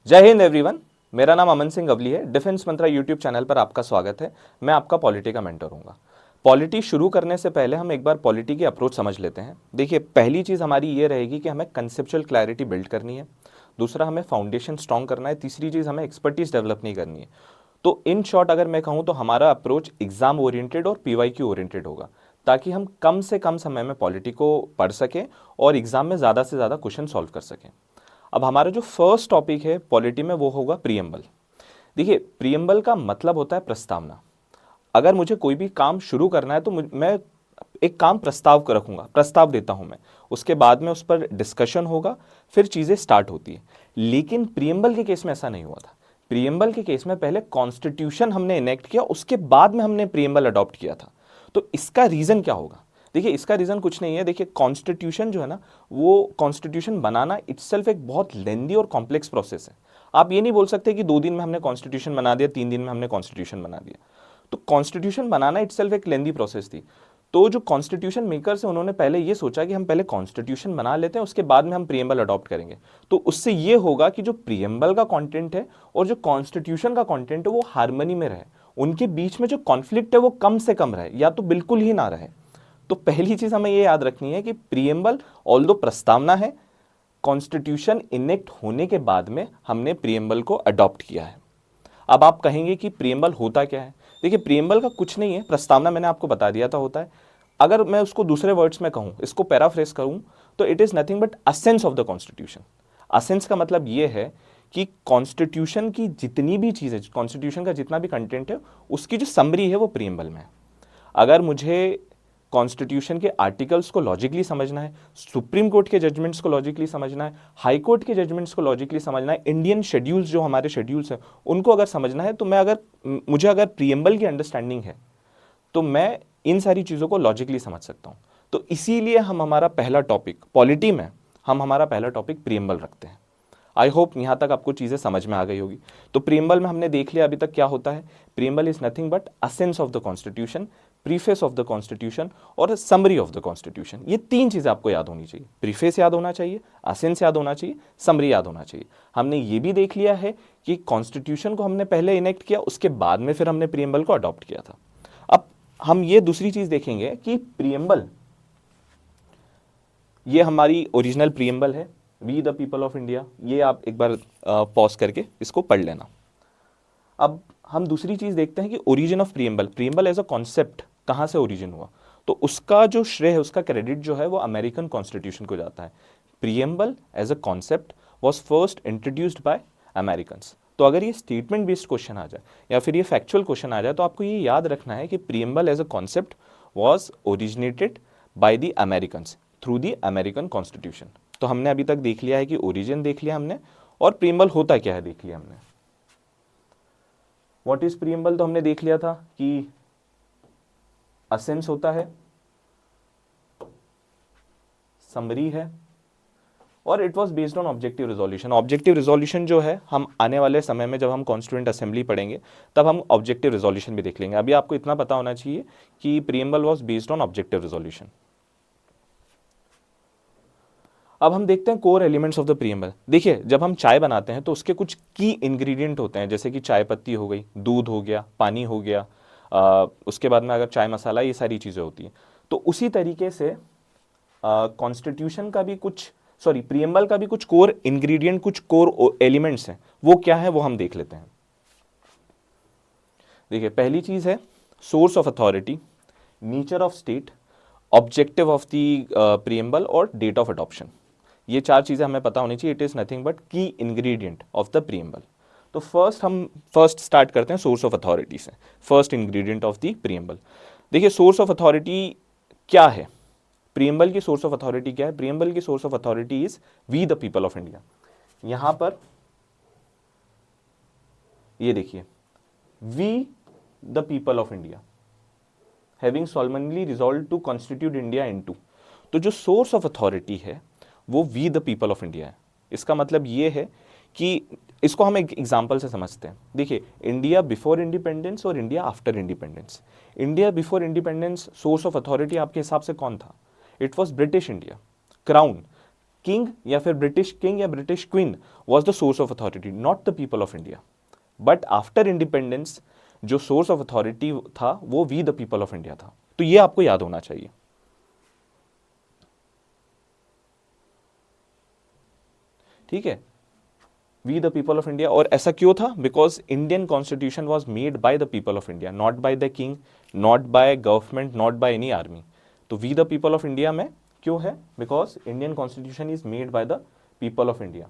जय हिंद एवरीवन। मेरा नाम अमन सिंह अवली है। डिफेंस मंत्रा यूट्यूब चैनल पर आपका स्वागत है। मैं आपका पॉलिटी का मेंटर हूँगा। पॉलिटी शुरू करने से पहले हम एक बार पॉलिटी की अप्रोच समझ लेते हैं। देखिए, पहली चीज़ हमारी ये रहेगी कि हमें कंसेप्चुअल क्लैरिटी बिल्ड करनी है। दूसरा, हमें फाउंडेशन स्ट्रॉन्ग करना है। तीसरी चीज़, हमें एक्सपर्टीज डेवलप नहीं करनी है। तो इन शॉर्ट अगर मैं कहूँ तो हमारा अप्रोच एग्जाम ओरिएंटेड और पीवाईक्यू ओरिएंटेड होगा, ताकि हम कम से कम समय में पॉलिटी को पढ़ सकें और एग्जाम में ज़्यादा से ज़्यादा क्वेश्चन सॉल्व कर सकें। अब हमारा जो फर्स्ट टॉपिक है पॉलिटी में वो होगा प्रियम्बल। देखिए, प्रियम्बल का मतलब होता है प्रस्तावना। अगर मुझे कोई भी काम शुरू करना है तो मैं एक काम प्रस्ताव कर रखूंगा, प्रस्ताव देता हूं मैं, उसके बाद में उस पर डिस्कशन होगा, फिर चीजें स्टार्ट होती है। लेकिन प्रियम्बल के केस में ऐसा नहीं हुआ था। प्रियम्बल के केस में पहले कॉन्स्टिट्यूशन हमने इनेक्ट किया, उसके बाद में हमने प्रियम्बल अडॉप्ट किया था। तो इसका रीजन क्या होगा? देखिए, इसका रीजन कुछ नहीं है। देखिए, कॉन्स्टिट्यूशन जो है ना, वो कॉन्स्टिट्यूशन बनाना इटसेल्फ एक बहुत लेंदी और कॉम्प्लेक्स प्रोसेस है। आप ये नहीं बोल सकते कि 2 दिन में हमने कॉन्स्टिट्यूशन बना दिया, 3 दिन में हमने कॉन्स्टिट्यूशन बना दिया। तो कॉन्स्टिट्यूशन बनाना इटसेल्फ एक लेंदी प्रोसेस थी। तो जो कॉन्स्टिट्यूशन मेकर्स है, उन्होंने पहले ये सोचा कि हम पहले कॉन्स्टिट्यूशन बना लेते हैं, उसके बाद में हम प्रियम्बल अडॉप्ट करेंगे। तो उससे ये होगा कि जो प्रियम्बल का कंटेंट है और जो कॉन्स्टिट्यूशन का कंटेंट है वो हार्मनी में रहे, उनके बीच में जो कॉन्फ्लिक्ट है वो कम से कम रहे या तो बिल्कुल ही ना रहे। तो पहली चीज हमें ये याद रखनी है कि प्रियम्बल ऑल्दो प्रस्तावना है, कॉन्स्टिट्यूशन इनेक्ट होने के बाद में हमने प्रियम्बल को अडॉप्ट किया है। अब आप कहेंगे कि प्रियम्बल होता क्या है? देखिए, प्रियम्बल का कुछ नहीं है, प्रस्तावना मैंने आपको बता दिया था होता है। अगर मैं उसको दूसरे वर्ड्स में कहूं, इसको पैराफ्रेज करूं, तो it is nothing but असेंस of the constitution. असेंस का मतलब यह है कि कॉन्स्टिट्यूशन की जितनी भी चीजें, कॉन्स्टिट्यूशन का जितना भी कंटेंट है, उसकी जो समरी है वो प्रियम्बल में है। अगर मुझे कॉन्स्टिट्यूशन के आर्टिकल्स को लॉजिकली समझना है, सुप्रीम कोर्ट के जजमेंट्स को लॉजिकली समझना है, हाई कोर्ट के जजमेंट्स को लॉजिकली समझना है, इंडियन शेड्यूल्स जो हमारे शेड्यूल्स हैं उनको अगर समझना है, तो मुझे अगर प्रियम्बल की अंडरस्टैंडिंग है तो मैं इन सारी चीज़ों को लॉजिकली समझ सकता हूं। तो इसीलिए हम हमारा पहला टॉपिक पॉलिटी में, हम हमारा पहला टॉपिक प्रियम्बल रखते हैं। आई होप यहां तक आपको चीजें समझ में आ गई होगी। तो प्रियम्बल में हमने देख लिया अभी तक क्या होता है। Preamble is nothing but असेंस of the constitution, preface of the constitution और समरी ऑफ द कॉन्स्टिट्यूशन। ये 3 चीजें आपको याद होनी चाहिए। प्रीफेस याद होना चाहिए, असेंस याद होना चाहिए, समरी याद होना चाहिए। हमने ये भी देख लिया है कि कॉन्स्टिट्यूशन को हमने पहले इनेक्ट किया, उसके बाद में फिर हमने प्रियम्बल को अडॉप्ट किया था। अब हम ये दूसरी चीज देखेंगे कि प्रियम्बल, ये हमारी ओरिजिनल प्रियम्बल है, we the people of India. ये आप एक बार पॉज करके इसको पढ़ लेना। अब हम दूसरी चीज देखते हैं कि origin of preamble, preamble as a concept कहां से ओरिजिन हुआ। तो उसका जो श्रेय है, उसका क्रेडिट जो है वो अमेरिकन कॉन्स्टिट्यूशन को जाता है। Preamble as a concept was first introduced by Americans. तो अगर ये स्टेटमेंट बेस्ड क्वेश्चन आ जाए या फिर ये फैक्चुअल क्वेश्चन आ जाए, तो आपको ये याद रखना है कि preamble as a concept was originated by the Americans through the American constitution. तो हमने अभी तक देख लिया है कि ओरिजिन देख लिया हमने, और प्रियम्बल होता क्या है देख लिया हमने। व्हाट इज प्रियम्बल तो हमने देख लिया था कि असेंस होता है, समरी है, और it was based on objective resolution. Objective resolution जो है, हम आने वाले समय में जब हम कॉन्स्टिट्यूएंट असेंबली पढ़ेंगे तब हम ऑब्जेक्टिव रिजोल्यूशन भी देख लेंगे। अभी आपको इतना पता होना चाहिए कि preamble was based on objective resolution. अब हम देखते हैं core elements of the preamble. देखिए, जब हम चाय बनाते हैं तो उसके कुछ की इंग्रेडिएंट होते हैं, जैसे कि चाय पत्ती हो गई, दूध हो गया, पानी हो गया, उसके बाद में अगर चाय मसाला, ये सारी चीज़ें होती हैं। तो उसी तरीके से कॉन्स्टिट्यूशन का भी कुछ, सॉरी, प्रियम्बल का भी कुछ कोर इंग्रेडिएंट, कुछ कोर एलिमेंट्स हैं। वो क्या है वो हम देख लेते हैं। देखिए, पहली चीज़ है source of authority, nature of state, objective of the preamble और डेट ऑफ अडॉप्शन। ये 4 चीजें हमें पता होनी चाहिए। इट इज नथिंग बट की इंग्रेडिएंट ऑफ द प्रियम्बल। तो फर्स्ट स्टार्ट करते हैं सोर्स ऑफ अथॉरिटी से, first ingredient of the preamble. देखिए, सोर्स ऑफ अथॉरिटी क्या है? प्रियम्बल की सोर्स ऑफ अथॉरिटी क्या है? प्रियम्बल की source of authority is we the people of India. यहां पर ये देखिए, we the people of India having solemnly resolved to constitute India into. तो जो सोर्स ऑफ अथॉरिटी है वो we the people of India है। इसका मतलब ये है कि इसको हम एक एग्जाम्पल से समझते हैं। देखिए, इंडिया बिफोर इंडिपेंडेंस और India after independence. India before independence source of authority आपके हिसाब से कौन था? It was British India, crown. King या फिर ब्रिटिश किंग या British queen was the source of authority, not the people of India. But after independence जो source of authority था वो we the people of India था। तो ये आपको याद होना चाहिए। ठीक है, we the people of India. और ऐसा क्यों था? Because Indian constitution was made by the people of India, not by the king, not by government, not by any army. तो we the people of India में क्यों है? Because Indian constitution is made by the people of India,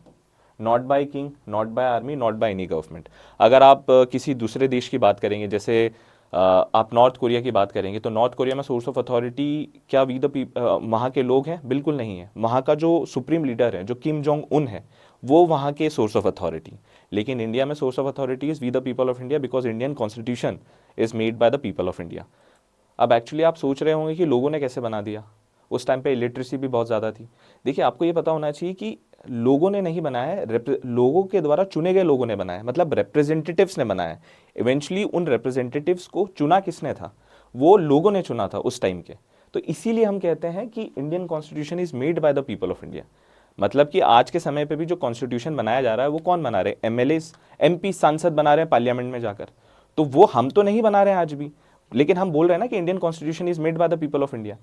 not by king, not by army, not by any government. अगर आप किसी दूसरे देश की बात करेंगे, जैसे आप नॉर्थ कोरिया की बात करेंगे, तो नॉर्थ कोरिया में सोर्स ऑफ अथॉरिटी क्या वी द वहाँ के लोग हैं? बिल्कुल नहीं है। वहाँ का जो सुप्रीम लीडर है, जो किम जोंग उन है, वो वहाँ के सोर्स ऑफ अथॉरिटी। लेकिन इंडिया में source of authority is we the people of India, because Indian constitution is made by the people of India. अब एक्चुअली आप सोच रहे होंगे कि लोगों ने कैसे बना दिया, उस टाइम पे इलिटरेसी भी बहुत ज़्यादा थी। देखिए, आपको ये पता होना चाहिए कि लोगों ने नहीं बनाया है, लोगों के द्वारा चुने गए लोगों ने बनाया है, मतलब रिप्रेजेंटेटिव्स ने बनाया है। इवेंचुअली उन रिप्रेजेंटेटिव्स को चुना किसने था? वो लोगों ने चुना था उस टाइम के। तो इसीलिए हम कहते हैं कि Indian constitution is made by the people of India. मतलब कि आज के समय पे भी जो कॉन्स्टिट्यूशन बनाया जा रहा है वो कौन बना रहे हैं? एमएलए, एमपी, सांसद बना रहे हैं पार्लियामेंट में जाकर। तो वो हम तो नहीं बना रहे हैं आज भी, लेकिन हम बोल रहे हैं ना कि Indian constitution is made by the people of India.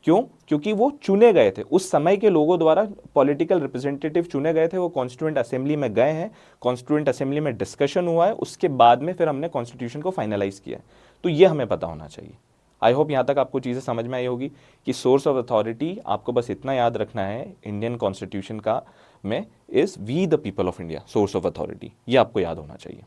क्यों? क्योंकि वो चुने गए थे उस समय के लोगों द्वारा, पॉलिटिकल रिप्रेजेंटेटिव चुने गए थे, वो कॉन्स्टिट्यूएंट असेंबली में गए हैं, कॉन्स्टिट्यूएंट असेंबली में डिस्कशन हुआ है, उसके बाद में फिर हमने कॉन्स्टिट्यूशन को फाइनलाइज किया है। तो ये हमें पता होना चाहिए। आई होप यहाँ तक आपको चीज़ें समझ में आई होगी कि सोर्स ऑफ अथॉरिटी आपको बस इतना याद रखना है इंडियन कॉन्स्टिट्यूशन का में is we the people of India, source of authority, ये आपको याद होना चाहिए।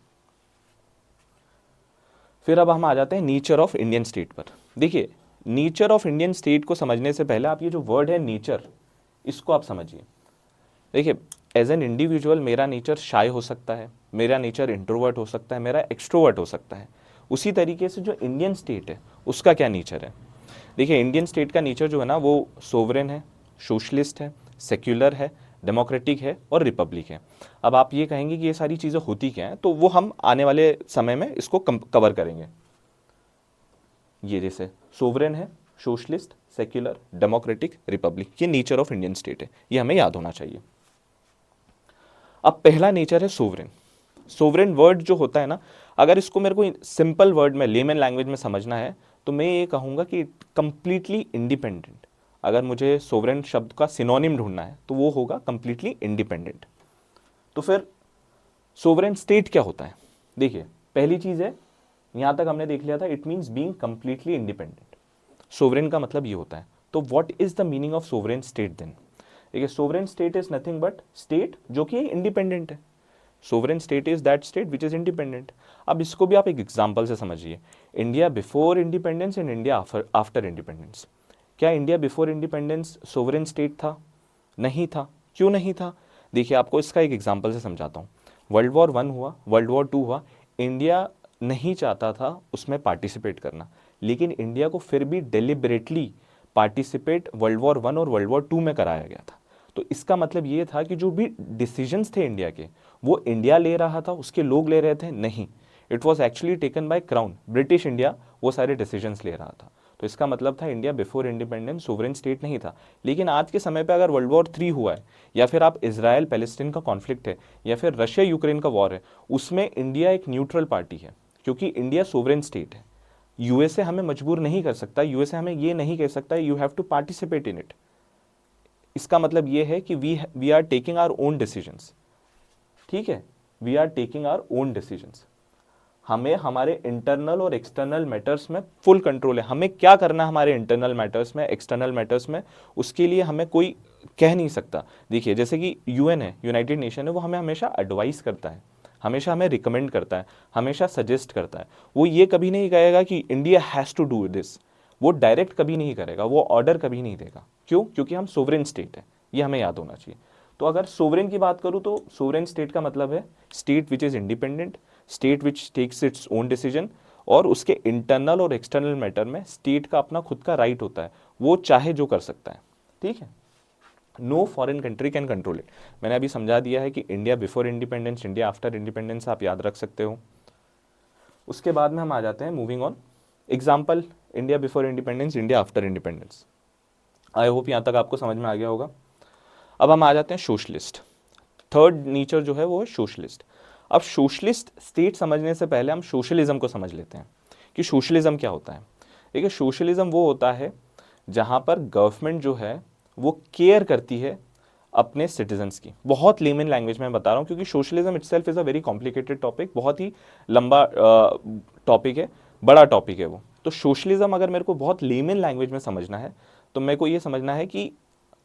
फिर अब हम आ जाते हैं नेचर ऑफ इंडियन स्टेट पर। देखिए, नेचर ऑफ इंडियन स्टेट को समझने से पहले आप ये जो वर्ड है नेचर, इसको आप समझिए। देखिए, एज एन इंडिविजुअल मेरा नेचर शाय हो सकता है, मेरा नेचर इंट्रोवर्ट हो सकता है, मेरा एक्सट्रोवर्ट हो सकता है। उसी तरीके से जो इंडियन स्टेट है उसका क्या नेचर है? देखिए, इंडियन स्टेट का नेचर जो है ना वो सोवरेन है, सोशलिस्ट है, सेक्युलर है, डेमोक्रेटिक है और रिपब्लिक है। अब आप ये कहेंगे कि ये सारी चीज़ें होती क्या हैं, तो वो हम आने वाले समय में इसको कवर करेंगे। ये जैसे सोवरेन है, सोशलिस्ट, सेक्युलर, डेमोक्रेटिक, रिपब्लिक, ये नेचर ऑफ इंडियन स्टेट है, ये हमें याद होना चाहिए। अब पहला नेचर है सोवरेन। सोवरेन वर्ड जो होता है ना, अगर इसको मेरे को सिंपल वर्ड में, लेमन लैंग्वेज में समझना है, तो मैं ये कहूँगा कि कंप्लीटली इंडिपेंडेंट। अगर मुझे सोवरेन शब्द का सिनोनिम ढूंढना है तो वो होगा कंप्लीटली इंडिपेंडेंट। तो फिर सोवरेन स्टेट क्या होता है? देखिए, पहली चीज़ है, यहाँ तक हमने देख लिया था, it means being completely independent. Sovereign का मतलब ये होता है। तो what is the meaning of sovereign state then? देखिए, sovereign state is nothing but state जो कि इंडिपेंडेंट है। Sovereign state is that state which is independent. अब इसको भी आप एक एग्जाम्पल से समझिए। India before independence and India after independence. क्या India before independence sovereign state था? नहीं था। क्यों नहीं था? देखिए, आपको इसका एक एग्जाम्पल से समझाता हूँ। वर्ल्ड वॉर 1 हुआ, वर्ल्ड वॉर 2 हुआ, इंडिया नहीं चाहता था उसमें पार्टिसिपेट करना, लेकिन इंडिया को फिर भी डेलिबरेटली पार्टिसिपेट वर्ल्ड वॉर 1 और वर्ल्ड वॉर 2 में कराया गया था। तो इसका मतलब ये था कि जो भी डिसीजंस थे इंडिया के, वो इंडिया ले रहा था, उसके लोग ले रहे थे? नहीं, it was actually taken by crown, British India वो सारे डिसीजंस ले रहा था। तो इसका मतलब था India before independence sovereign state नहीं था। लेकिन आज के समय पे अगर वर्ल्ड वॉर 3 हुआ है, या फिर आप इजराइल पैलेस्टीन का कॉन्फ्लिक्ट है, या फिर रशिया यूक्रेन का वॉर है, उसमें इंडिया एक न्यूट्रल पार्टी है, क्योंकि इंडिया सोवरेन स्टेट है। यूएसए हमें मजबूर नहीं कर सकता, यूएसए हमें ये नहीं कह सकता you have to participate in it. इसका मतलब ये है कि we are taking our own decisions. ठीक है, we are taking our own decisions. हमें हमारे इंटरनल और एक्सटर्नल मैटर्स में फुल कंट्रोल है। हमें क्या करना है हमारे इंटरनल मैटर्स में, एक्सटर्नल मैटर्स में, उसके लिए हमें कोई कह नहीं सकता। देखिए, जैसे कि यूएन है, यूनाइटेड नेशन है, वो हमें हमेशा एडवाइस करता है, हमेशा हमें रिकमेंड करता है, हमेशा सजेस्ट करता है। वो ये कभी नहीं कहेगा कि India has to do this, वो डायरेक्ट कभी नहीं करेगा, वो ऑर्डर कभी नहीं देगा। क्यों? क्योंकि हम सोवरेन स्टेट है, ये हमें याद होना चाहिए। तो अगर सोवरेन की बात करूँ तो सोवरेन स्टेट का मतलब है state which is independent, state which takes its own decision, और उसके इंटरनल और एक्सटर्नल मैटर में स्टेट का अपना खुद का राइट होता है, वो चाहे जो कर सकता है। ठीक है, no foreign country can control it. मैंने अभी समझा दिया है कि India before independence, India after independence आप याद रख सकते हो। उसके बाद में हम आ जाते हैं moving on. Example, India before independence, India after independence. I hope यहाँ तक आपको समझ में आ गया होगा। अब हम आ जाते हैं सोशलिस्ट। थर्ड नेचर जो है वो है सोशलिस्ट। अब सोशलिस्ट स्टेट समझने से पहले हम सोशलिज्म को समझ लेते हैं कि सोशलिज्म क्या होता है। देखिए, सोशलिज्म वो होता है जहां पर गवर्नमेंट जो है वो केयर करती है अपने सिटीजन्स की। बहुत लेमन लैंग्वेज में बता रहा हूँ क्योंकि socialism itself is a very complicated topic, बहुत ही लंबा टॉपिक है, बड़ा टॉपिक है वो। तो सोशलिज्म अगर मेरे को बहुत लेमन लैंग्वेज में समझना है तो मेरे को ये समझना है कि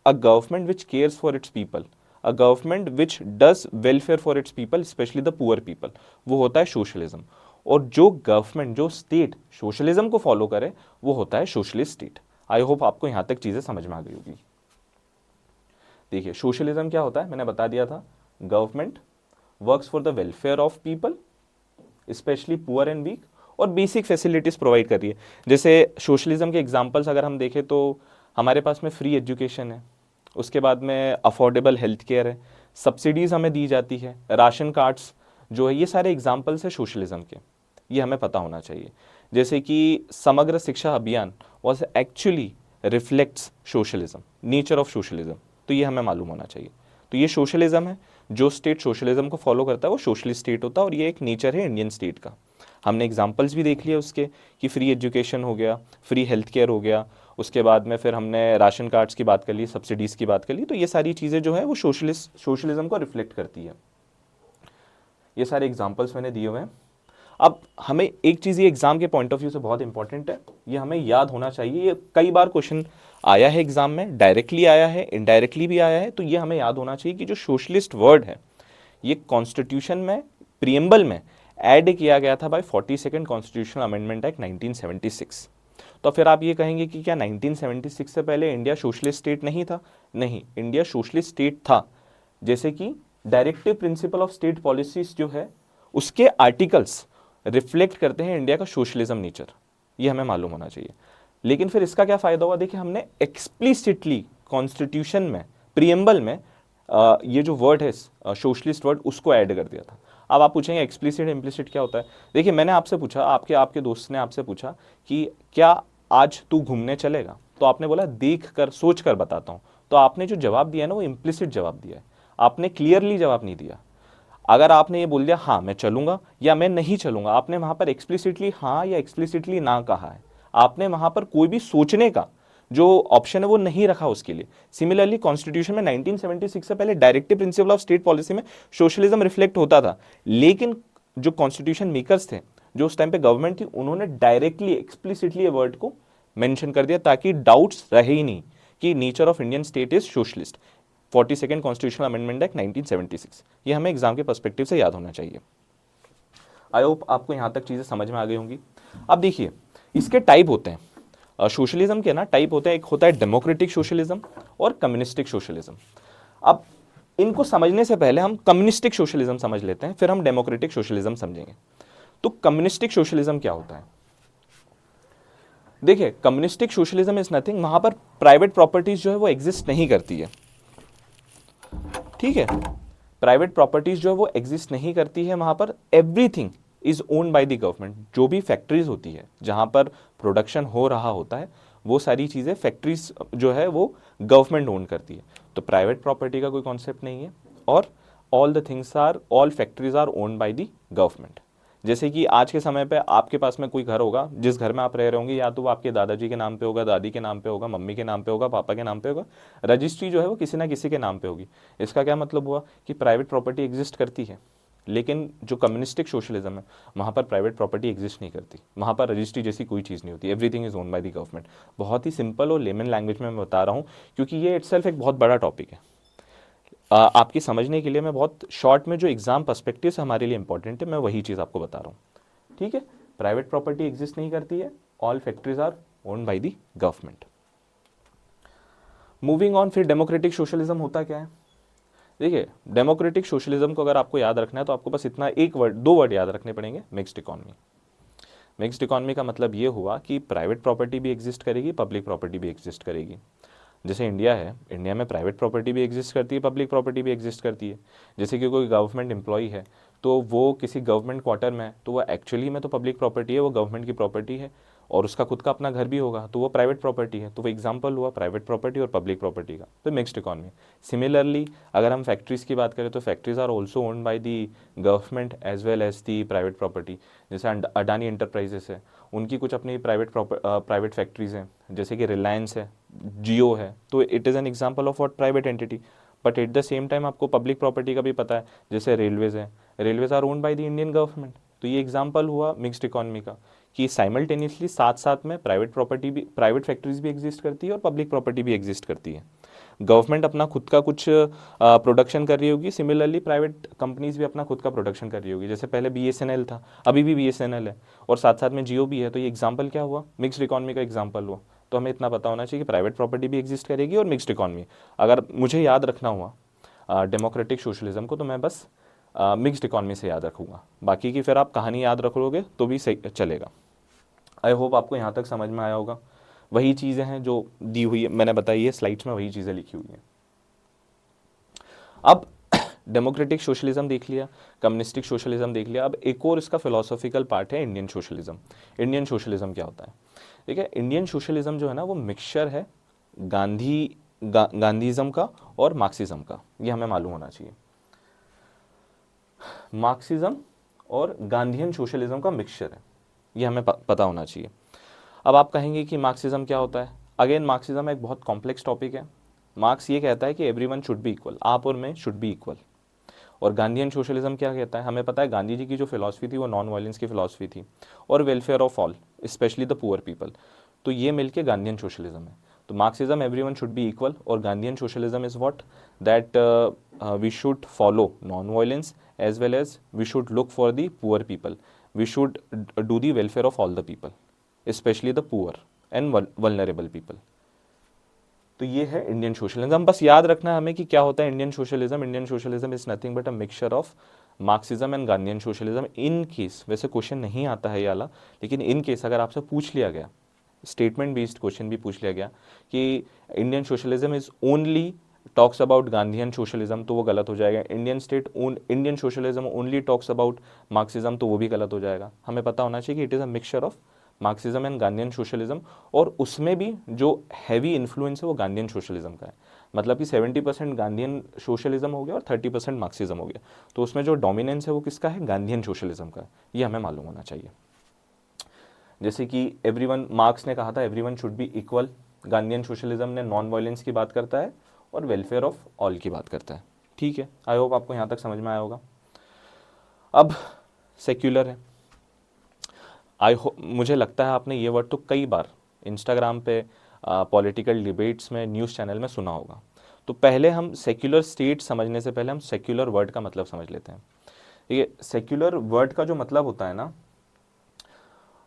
a government which cares for its people, a government which does welfare for its people, specially the poor people, वो होता है सोशलिज्म। और जो गवर्नमेंट, जो स्टेट सोशलिज्म को फॉलो करे वो होता है सोशलिस्ट स्टेट। आई होप आपको यहां तक चीजें समझ में आ गई होगी। देखिए, सोशलिज्म क्या होता है, मैंने बता दिया था, government works for the welfare of people specially poor and weak, और बेसिक फैसिलिटीज प्रोवाइड कर रही है। जैसे सोशलिज्म के एग्जांपल्स अगर हम देखें तो हमारे पास में फ्री एजुकेशन है, उसके बाद में अफोर्डेबल हेल्थ केयर है, सब्सिडीज हमें दी जाती है, राशन कार्ड्स जो है, ये सारे एग्जाम्पल्स है सोशलिज्म के, ये हमें पता होना चाहिए। जैसे कि समग्र शिक्षा अभियान was actually reflects socialism, nature of socialism, तो ये हमें मालूम होना चाहिए। तो ये सोशलिज्म है, जो स्टेट सोशलिज्म को फॉलो करता है वो सोशलिस्ट स्टेट होता है, और ये एक नेचर है इंडियन स्टेट का। हमने एग्जाम्पल्स भी देख लिए उसके कि फ्री एजुकेशन हो गया, फ्री हेल्थ केयर हो गया, उसके बाद में फिर हमने राशन कार्ड्स की बात कर ली, सब्सिडीज़ की बात कर ली। तो ये सारी चीज़ें जो है वो सोशलिज्म को रिफ्लेक्ट करती है। ये सारे एग्जाम्पल्स मैंने दिए हुए हैं। अब हमें एक चीज़ ये एग्जाम के पॉइंट ऑफ व्यू से बहुत इंपॉर्टेंट है, ये हमें याद होना चाहिए। ये कई बार क्वेश्चन आया है एग्जाम में, डायरेक्टली आया है, इनडायरेक्टली भी आया है, तो ये हमें याद होना चाहिए कि जो सोशलिस्ट वर्ड है ये कॉन्स्टिट्यूशन में प्रियम्बल में ऐड किया गया था bye 42nd constitutional amendment act 1976। तो फिर आप ये कहेंगे कि क्या 1976 से पहले इंडिया सोशलिस्ट स्टेट नहीं था? नहीं, इंडिया सोशलिस्ट स्टेट था। जैसे कि directive principle of state policies जो है उसके आर्टिकल्स रिफ्लेक्ट करते हैं इंडिया का सोशलिज्म नेचर, ये हमें मालूम होना चाहिए। लेकिन फिर इसका क्या फायदा हुआ? देखिए, हमने एक्सप्लिसिटली कॉन्स्टिट्यूशन में प्रियम्बल में ये जो वर्ड है सोशलिस्ट वर्ड उसको ऐड कर दिया था। अब आप पूछेंगे एक्सप्लिसिट इम्प्लिसिट क्या होता है? देखिए, मैंने आपसे पूछा, आपके दोस्त ने आपसे पूछा कि क्या आज तू घूमने चलेगा, तो आपने बोला देख कर सोच कर बताता हूं। तो आपने जो जवाब दिया ना वो इम्प्लिसिट जवाब दिया है, आपने क्लियरली जवाब नहीं दिया। अगर आपने ये बोल दिया हाँ मैं चलूंगा या मैं नहीं चलूंगा, आपने वहां पर एक्सप्लिसिटली हाँ या एक्सप्लिसिटली ना कहा है, आपने वहां पर कोई भी सोचने का जो ऑप्शन है वो नहीं रखा उसके लिए। सिमिलरली कॉन्स्टिट्यूशन में 1976 से पहले directive principle of state policy में सोशलिज्म रिफ्लेक्ट होता था, लेकिन जो कॉन्स्टिट्यूशन मेकर्स थे, जो उस टाइम पे गवर्नमेंट थी, उन्होंने डायरेक्टली एक्सप्लिसिटली ये वर्ड को मेंशन कर दिया ताकि डाउट्स रहे ही नहीं कि nature of Indian state is socialist. 42nd constitutional amendment act 1976, ये हमें एग्जाम के पर्सपेक्टिव से याद होना चाहिए। आई होप आपको यहां तक चीजें समझ में आ गई होंगी। अब देखिए, इसके टाइप होते हैं सोशलिज्म के ना, टाइप होते हैं, एक होता है डेमोक्रेटिक सोशलिज्म और कम्युनिस्टिक सोशलिज्म। अब इनको समझने से पहले हम कम्युनिस्टिक सोशलिज्म समझ लेते हैं, फिर हम डेमोक्रेटिक सोशलिज्म समझेंगे। तो कम्युनिस्टिक सोशलिज्म क्या होता है? देखिए, कम्युनिस्टिक सोशलिज्म इज नथिंग, वहां पर प्राइवेट प्रॉपर्टीज जो है वो एग्जिस्ट नहीं करती है, ठीक है, प्राइवेट प्रॉपर्टीज जो है वो एग्जिस्ट नहीं करती है, वहां पर everything is owned by the government. जो भी फैक्ट्रीज होती है जहां पर प्रोडक्शन हो रहा होता है वो सारी चीजें फैक्ट्रीज जो है वो गवर्नमेंट ओन करती है। तो प्राइवेट प्रॉपर्टी का कोई कॉन्सेप्ट नहीं है, और all factories are owned by the government. जैसे कि आज के समय पे आपके पास में कोई घर होगा, जिस घर में आप रह रहे होंगे, या तो वो आपके दादाजी के नाम पे होगा, दादी के नाम पे होगा, मम्मी के नाम पे होगा, पापा के नाम पे होगा, रजिस्ट्री जो है वो किसी ना किसी के नाम पे होगी। इसका क्या मतलब हुआ कि प्राइवेट प्रॉपर्टी एग्जिस्ट करती है, लेकिन जो कम्युनिस्टिक सोशलिज्म है वहाँ पर प्राइवेट प्रॉपर्टी एग्जिस्ट नहीं करती, वहाँ पर रजिस्ट्री जैसी कोई चीज़ नहीं होती, everything is own by the government. बहुत ही सिंपल और लेमन लैंग्वेज में मैं बता रहा हूँ क्योंकि ये इटसेल्फ एक बहुत बड़ा टॉपिक है। आपकी समझने के लिए मैं बहुत शॉर्ट में, जो एग्जाम पर्सपेक्टिव से हमारे लिए इंपॉर्टेंट है, मैं वही चीज़ आपको बता रहा हूँ, ठीक है। प्राइवेट प्रॉपर्टी एग्जिस्ट नहीं करती है, all factories are owned by the government. Moving on, फिर डेमोक्रेटिक सोशलिज्म होता क्या है? देखिए, डेमोक्रेटिक सोशलिज्म को अगर आपको याद रखना है तो आपको बस इतना दो वर्ड याद रखने पड़ेंगे, मिक्स्ड इकोनॉमी। मिक्स्ड इकोनॉमी का मतलब ये हुआ कि प्राइवेट प्रॉपर्टी भी एग्जिस्ट करेगी, पब्लिक प्रॉपर्टी भी एग्जिस्ट करेगी। जैसे इंडिया है, इंडिया में प्राइवेट प्रॉपर्टी भी एग्जिस्ट करती है, पब्लिक प्रॉपर्टी भी एग्जिस्ट करती है। जैसे कि कोई गवर्नमेंट एम्प्लॉई है तो वो किसी गवर्नमेंट क्वार्टर में है, तो वो एक्चुअली में तो पब्लिक प्रॉपर्टी है, वो गवर्नमेंट की प्रॉपर्टी है। और उसका खुद का अपना घर भी होगा तो वो प्राइवेट प्रॉपर्टी है। तो वो एग्जांपल हुआ प्राइवेट प्रॉपर्टी और पब्लिक प्रॉपर्टी का, तो मिक्स्ड इकोनॉमी। सिमिलरली अगर हम फैक्ट्रीज़ की बात करें तो factories are also owned by the government as well as the private property. जैसे अडानी इंटरप्राइजेस है, उनकी कुछ अपनी प्राइवेट फैक्ट्रीज हैं, जैसे कि रिलायंस है, जियो है, तो it is an example of what private entity. But at the same time आपको पब्लिक प्रॉपर्टी का भी पता है, जैसे रेलवेज है, railways are owned by the Indian government. तो ये एग्जाम्पल हुआ मिक्स्ड इकोनॉमी का कि साइमल्टेनियसली साथ साथ में प्राइवेट प्रॉपर्टी भी, प्राइवेट फैक्ट्रीज भी एग्जिस्ट करती है और पब्लिक प्रॉपर्टी भी एग्जिस्ट करती है। गवर्नमेंट अपना खुद का कुछ प्रोडक्शन कर रही होगी, सिमिलरली प्राइवेट कंपनीज भी अपना खुद का प्रोडक्शन कर रही होगी। जैसे पहले बीएसएनएल था, अभी भी बीएसएनएल है, और साथ साथ में जियो भी है। तो ये एग्जाम्पल क्या हुआ, मिक्स्ड इकोनॉमी का एग्जाम्पल हुआ। तो हमें इतना पता होना चाहिए कि प्राइवेट प्रॉपर्टी भी एग्जिस्ट करेगी और मिक्स्ड इकोनॉमी। अगर मुझे याद रखना हुआ डेमोक्रेटिक सोशलिज्म को, तो मैं बस मिक्स्ड इकोनॉमी से याद रखूँगा, बाकी की फिर आप कहानी याद रख लोगे तो भी सही चलेगा। आई होप आपको यहाँ तक समझ में आया होगा। वही चीज़ें हैं जो दी हुई है, मैंने बताई है स्लाइड्स में, वही चीज़ें लिखी हुई हैं। अब डेमोक्रेटिक सोशलिज्म देख लिया, कम्युनिस्टिक सोशलिज्म देख लिया, अब एक और इसका फिलोसॉफिकल पार्ट है इंडियन सोशलिज्म। इंडियन सोशलिज्म क्या होता है? ठीक है, इंडियन सोशलिज्म जो है ना वो मिक्सचर है गांधीज़म का और मार्क्सिज्म का, ये हमें मालूम होना चाहिए। मार्क्सिज्म और गांधीयन सोशलिज्म का मिक्सचर है, ये हमें पता होना चाहिए। अब आप कहेंगे कि मार्क्सिज्म क्या होता है? अगेन मार्क्सिज्म एक बहुत कॉम्प्लेक्स टॉपिक है। मार्क्स ये कहता है कि एवरीवन शुड बी इक्वल, आप और मैं शुड बी इक्वल। और गांधीयन सोशलिज्म क्या कहता है? हमें पता है गांधी जी की जो फिलॉसफी थी वो नॉन वायलेंस की फिलॉसफी थी और welfare of all, specially the poor people. तो ये मिलके गांधीयन सोशलिज्म है। तो Marxism everyone should be equal, और Gandhian socialism is what, that we should follow non violence as well as we should look for the poor people, we should do the welfare of all the people, specially the poor and vulnerable people. तो ये है Indian socialism. बस याद रखना है हमें कि क्या होता है Indian socialism. Indian socialism is nothing but a mixture of Marxism and Gandhian socialism. In case, वैसे क्वेश्चन नहीं आता है ये वाला, लेकिन इन केस अगर आपसे पूछ लिया गया, स्टेटमेंट बेस्ड क्वेश्चन भी पूछ लिया गया कि Indian socialism is only talks about Gandhian socialism, तो वो गलत हो जाएगा। Indian socialism only talks about Marxism, तो वो भी गलत हो जाएगा। हमें पता होना चाहिए कि it is a mixture of Marxism and Gandhian socialism, और उसमें भी जो हैवी इन्फ्लुएंस है वो गांधीयन सोशलिज्म का है। मतलब कि 70% गांधीयन सोशलिज्म हो गया और 30% मार्क्सिज्म हो गया। तो उसमें जो डोमिनेंस है वो किसका है? गांधीयन सोशलिज्म का है। ये हमें मालूम होना चाहिए। जैसे कि एवरीवन, मार्क्स ने कहा था everyone should be equal, Gandhian socialism ने नॉन वायलेंस की बात करता है और वेलफेयर ऑफ ऑल की बात करता है। ठीक है, आई होप आपको यहाँ तक समझ में आया होगा। अब सेक्युलर है। मुझे लगता है आपने ये वर्ड तो कई बार इंस्टाग्राम पे, पॉलिटिकल डिबेट्स में, न्यूज़ चैनल में सुना होगा। तो पहले हम सेक्युलर स्टेट समझने से पहले हम सेक्युलर वर्ड का मतलब समझ लेते हैं। ठीक है, सेक्युलर वर्ड का जो मतलब होता है ना,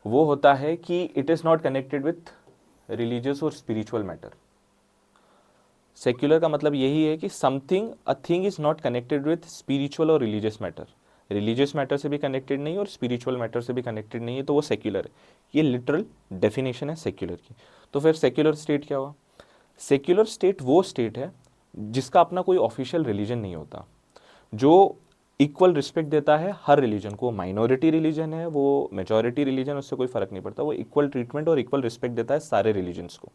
वो होता है कि it is not connected with religious और स्पिरिचुअल मैटर। सेक्युलर का मतलब यही है कि something, a thing is not connected with spiritual और रिलीजियस मैटर। रिलीजियस मैटर से भी कनेक्टेड नहीं और स्पिरिचुअल मैटर से भी कनेक्टेड नहीं है, तो वो सेक्युलर है। ये लिटरल डेफिनेशन है सेक्युलर की। तो फिर सेक्युलर स्टेट क्या हुआ? सेक्युलर स्टेट वो स्टेट है जिसका अपना कोई ऑफिशियल रिलीजन नहीं होता, जो इक्वल रिस्पेक्ट देता है हर रिलीजन को। माइनॉरिटी रिलीजन है, वो मेजॉरिटी रिलीजन, उससे कोई फर्क नहीं पड़ता, वो इक्वल ट्रीटमेंट और इक्वल रिस्पेक्ट देता है सारे रिलीजन्स को।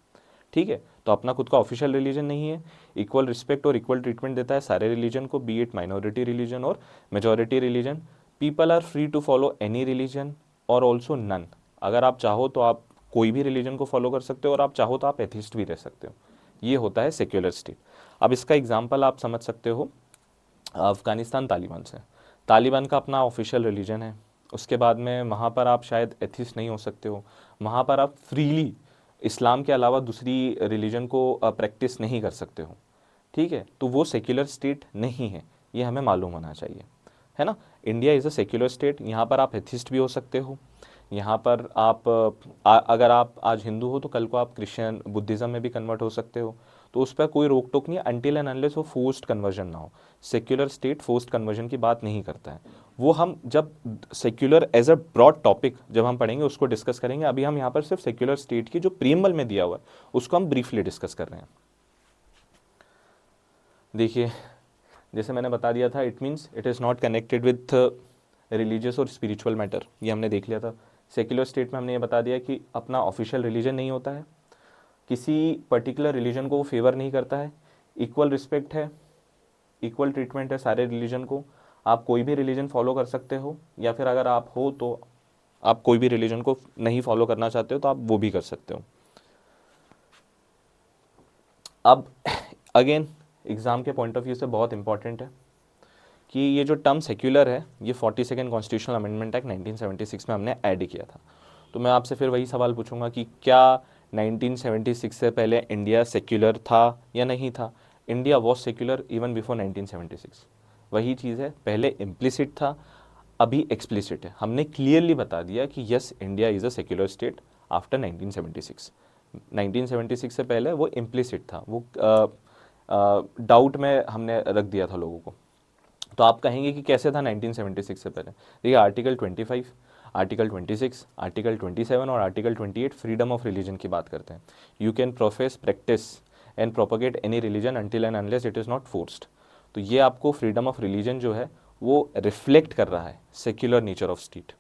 ठीक है, तो अपना खुद का ऑफिशियल रिलीजन नहीं है, इक्वल रिस्पेक्ट और इक्वल ट्रीटमेंट देता है सारे रिलीजन को, बी इट माइनॉरिटी रिलीजन और majority religion. People are free to follow any religion और ऑल्सो नन। अगर आप चाहो तो आप कोई भी रिलीजन को फॉलो कर सकते हो, और आप चाहो तो आप एथिस्ट भी रह सकते हो। ये होता है सेक्युलर स्टेट। अब इसका एग्जाम्पल आप समझ सकते हो अफगानिस्तान तालिबान से। तालिबान का अपना ऑफिशियल रिलीजन है, उसके बाद में वहाँ पर आप शायद एथिस्ट नहीं हो सकते हो, वहाँ पर आप फ्रीली इस्लाम के अलावा दूसरी रिलीजन को प्रैक्टिस नहीं कर सकते हो। ठीक है, तो वो सेक्युलर स्टेट नहीं है, ये हमें मालूम होना चाहिए, है ना। India is a secular state. यहाँ पर आप एथिस्ट भी हो सकते हो, यहाँ पर आप अगर आप आज हिंदू हो तो कल को आप क्रिश्चियन, बुद्धिज़्म में भी कन्वर्ट हो सकते हो। तो उस पर कोई रोक टोक नहीं है, अनटिल एंड अनलेस वो फोर्स्ड कन्वर्जन ना हो। सेक्युलर स्टेट फोर्स्ड कन्वर्जन की बात नहीं करता है। वो हम जब secular as a broad topic जब हम पढ़ेंगे उसको डिस्कस करेंगे। अभी हम यहाँ पर सिर्फ सेक्युलर स्टेट की जो प्रीएम्बल में दिया हुआ है उसको हम ब्रीफली डिस्कस कर रहे हैं। देखिए, जैसे मैंने बता दिया था, it means it is not connected with religious और स्पिरिचुअल मैटर, ये हमने देख लिया था। सेक्युलर स्टेट में हमने ये बता दिया कि अपना ऑफिशियल रिलीजन नहीं होता है, किसी पर्टिकुलर रिलीजन को वो फेवर नहीं करता है, इक्वल रिस्पेक्ट है, इक्वल ट्रीटमेंट है सारे रिलीजन को, आप कोई भी रिलीजन फॉलो कर सकते हो, या फिर अगर आप हो तो आप कोई भी रिलीजन को नहीं फॉलो करना चाहते हो तो आप वो भी कर सकते हो। अब अगेन एग्ज़ाम के पॉइंट ऑफ व्यू से बहुत इंपॉर्टेंट है कि ये जो टर्म सेक्युलर है ये 42nd कॉन्स्टिट्यूशनल अमेंडमेंट एक्ट 1976 में हमने ऐड किया था। तो मैं आपसे फिर वही सवाल पूछूंगा कि क्या 1976 से पहले इंडिया सेक्युलर था या नहीं था? India was secular even before 1976। वही चीज़ है, पहले इम्प्लिसिट था, अभी एक्सप्लिसिट है। हमने क्लियरली बता दिया कि yes India is a secular state after 1976। 1976 से पहले वो इम्प्लिसिट था, वो डाउट में हमने रख दिया था लोगों को। तो आप कहेंगे कि कैसे था 1976 से पहले? देखिए आर्टिकल 25, आर्टिकल 26, आर्टिकल 27 और आर्टिकल 28 फ्रीडम ऑफ रिलीजन की बात करते हैं। You can profess, practice and propagate any religion until and unless it is not forced. तो ये आपको फ्रीडम ऑफ रिलीजन जो है वो रिफ्लेक्ट कर रहा है सेक्युलर नेचर ऑफ स्टेट।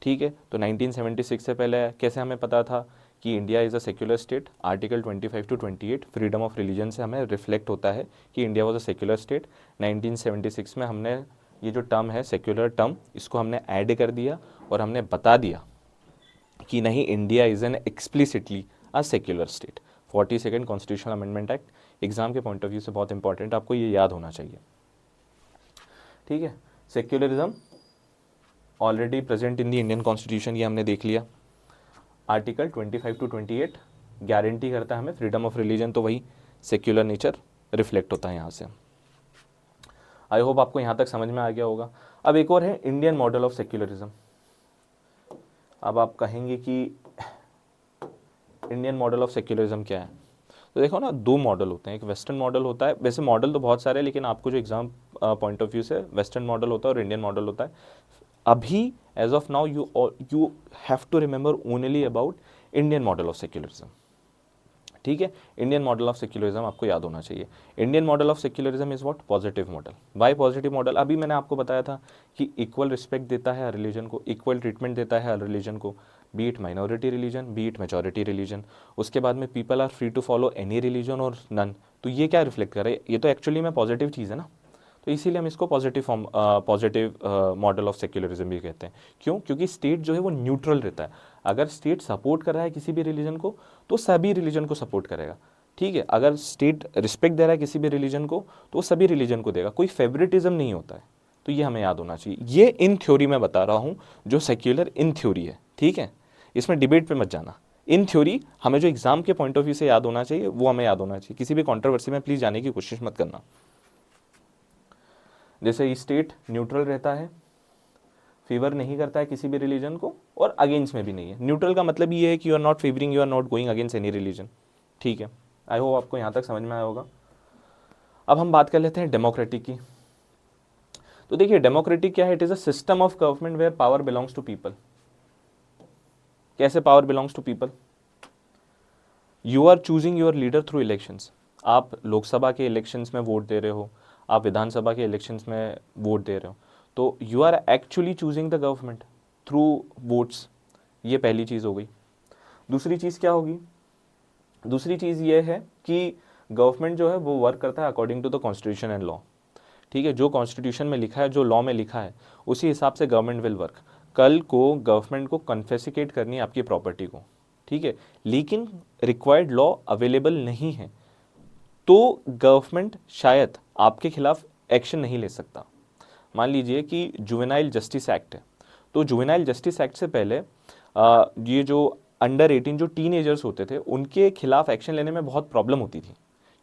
ठीक है, तो 1976 से पहले कैसे हमें पता था कि India is a secular state? Article 25 to 28 freedom of religion से हमें रिफ्लेक्ट होता है कि India was a secular state. 1976 में हमने ये जो टर्म है सेक्युलर टर्म, इसको हमने ऐड कर दिया और हमने बता दिया कि नहीं, India is an explicitly a secular state. 42nd constitutional amendment act exam के पॉइंट ऑफ व्यू से बहुत इंपॉर्टेंट, आपको ये याद होना चाहिए। ठीक है, secularism already present in the Indian constitution, ये हमने देख लिया। आर्टिकल 25 टू 28 गारंटी करता है हमें फ्रीडम ऑफ रिलीजन, तो वही सेक्युलर नेचर रिफ्लेक्ट होता है यहाँ से। आई होप आपको यहाँ तक समझ में आ गया होगा। अब एक और है इंडियन मॉडल ऑफ सेक्युलरिज्म। अब आप कहेंगे कि इंडियन मॉडल ऑफ सेक्युलरिज्म क्या है? तो देखो ना, दो मॉडल होते हैं, एक वेस्टर्न मॉडल होता है, वैसे मॉडल तो बहुत सारे हैं लेकिन आपको जो एग्जाम पॉइंट ऑफ व्यू से वेस्टर्न मॉडल होता है और इंडियन मॉडल होता है। अभी as of now you have to remember only about Indian model of secularism. ठीक है, इंडियन मॉडल ऑफ सेक्युलरिज्म आपको याद होना चाहिए। Indian model of secularism is what? Positive model. Why positive model? अभी मैंने आपको बताया था कि इक्वल रिस्पेक्ट देता है हर रिलीजन को, इक्वल ट्रीटमेंट देता है हर रिलीजन को, be it minority religion, be it majority religion. उसके बाद में people are free to follow any religion और नन। तो ये क्या रिफ्लेक्ट कर रहा है? ये तो एक्चुअली में पॉजिटिव चीज़ है ना, तो इसीलिए हम इसको पॉजिटिव मॉडल ऑफ सेक्युलरिज्म भी कहते हैं। क्यों? क्योंकि स्टेट जो है वो न्यूट्रल रहता है। अगर स्टेट सपोर्ट कर रहा है किसी भी रिलीजन को तो सभी रिलीजन को सपोर्ट करेगा। ठीक है, अगर स्टेट रिस्पेक्ट दे रहा है किसी भी रिलीजन को तो वो सभी रिलीजन को देगा, कोई फेवरेटिज्म नहीं होता है। तो ये हमें याद होना चाहिए। ये इन थ्योरी में बता रहा हूँ, जो सेक्युलर इन थ्योरी है। ठीक है, इसमें डिबेट पे मत जाना। इन थ्योरी हमें जो एग्जाम के पॉइंट ऑफ व्यू से याद होना चाहिए वो हमें याद होना चाहिए। किसी भी कंट्रोवर्सी में प्लीज जाने की कोशिश मत करना। जैसे स्टेट न्यूट्रल रहता है, फेवर नहीं करता है किसी भी रिलीजन को और अगेंस्ट में भी नहीं है। न्यूट्रल का मतलब ये है कि you are not favouring, you are not going against any religion. ठीक है, आई होप आपको यहाँ तक समझ में आया होगा। अब हम बात कर लेते हैं डेमोक्रेटिक की। तो देखिए डेमोक्रेटिक क्या है? It is a system of government where power belongs to people. कैसे power belongs to people? You are choosing your leader through elections. आप लोकसभा के इलेक्शंस में वोट दे रहे हो, आप विधानसभा के इलेक्शंस में वोट दे रहे हो, तो you are actually choosing the government through votes. ये पहली चीज़ हो गई। दूसरी चीज़ क्या होगी? दूसरी चीज़ ये है कि गवर्नमेंट जो है वो वर्क करता है according to the constitution and law. ठीक है, जो कॉन्स्टिट्यूशन में लिखा है, जो लॉ में लिखा है, उसी हिसाब से गवर्नमेंट विल वर्क। कल को गवर्नमेंट को कन्फेसिकेट करनी है आपकी प्रॉपर्टी को, ठीक है, लेकिन रिक्वायर्ड लॉ अवेलेबल नहीं है, तो गवर्नमेंट शायद आपके खिलाफ एक्शन नहीं ले सकता। मान लीजिए कि जुवेनाइल जस्टिस एक्ट है, तो जुवेनाइल जस्टिस एक्ट से पहले ये जो अंडर 18 जो टीनेजर्स होते थे उनके खिलाफ एक्शन लेने में बहुत प्रॉब्लम होती थी,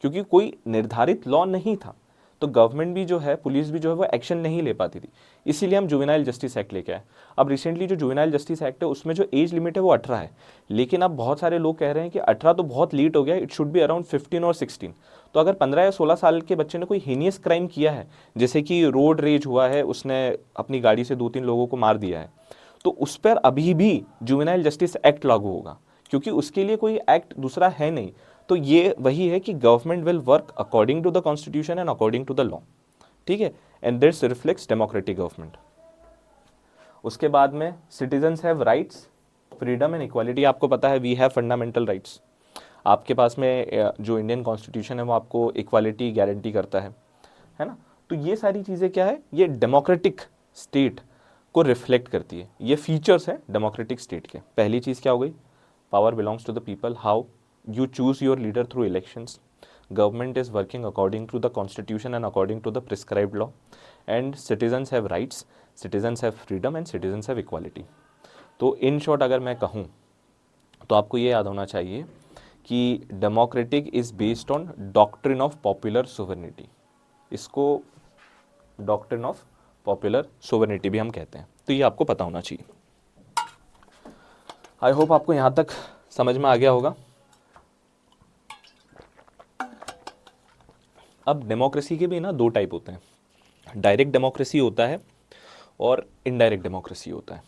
क्योंकि कोई निर्धारित लॉ नहीं था। तो गवर्नमेंट भी जो है, पुलिस भी जो है वो एक्शन नहीं ले पाती थी, इसीलिए हम जुवेनाइल जस्टिस एक्ट लेके आए। अब रिसेंटली जो जुवेनाइल जस्टिस एक्ट है उसमें जो एज लिमिट है वो 18 है, लेकिन अब बहुत सारे लोग कह रहे हैं कि 18 तो बहुत लेट हो गया, इट शुड बी अराउंड 15 और 16। तो अगर 15 या 16 साल के बच्चे ने कोई हीनियस क्राइम किया है, जैसे कि रोड रेज हुआ है, उसने अपनी गाड़ी से 2-3 लोगों को मार दिया है, तो उस पर अभी भी जुवेनाइल जस्टिस एक्ट लागू होगा, क्योंकि उसके लिए कोई एक्ट दूसरा है नहीं। तो ये वही है कि government will work according to the constitution and according to the law. ठीक है, and this reflects democratic government. उसके बाद में citizens have rights, freedom and equality. आपको पता है वी हैव फंडामेंटल राइट्स। आपके पास में जो इंडियन कॉन्स्टिट्यूशन है वो आपको इक्वालिटी गारंटी करता है ना। तो ये सारी चीज़ें क्या है, ये डेमोक्रेटिक स्टेट को रिफ्लेक्ट करती है, ये फीचर्स हैं डेमोक्रेटिक स्टेट के। पहली चीज़ क्या हो गई, power belongs to the people, how you choose your leader through elections, government is working according to the constitution and according to the prescribed law, and citizens have rights, citizens have freedom and citizens have equality. तो in short अगर मैं कहूँ तो आपको ये याद होना चाहिए कि democratic is based on doctrine of popular sovereignty. इसको डॉक्ट्रिन ऑफ पॉपुलर सोवरेनिटी भी हम कहते हैं, तो ये आपको पता होना चाहिए। आई होप आपको यहां तक समझ में आ गया होगा। अब डेमोक्रेसी के भी ना दो टाइप होते हैं, डायरेक्ट डेमोक्रेसी होता है और इनडायरेक्ट डेमोक्रेसी होता है।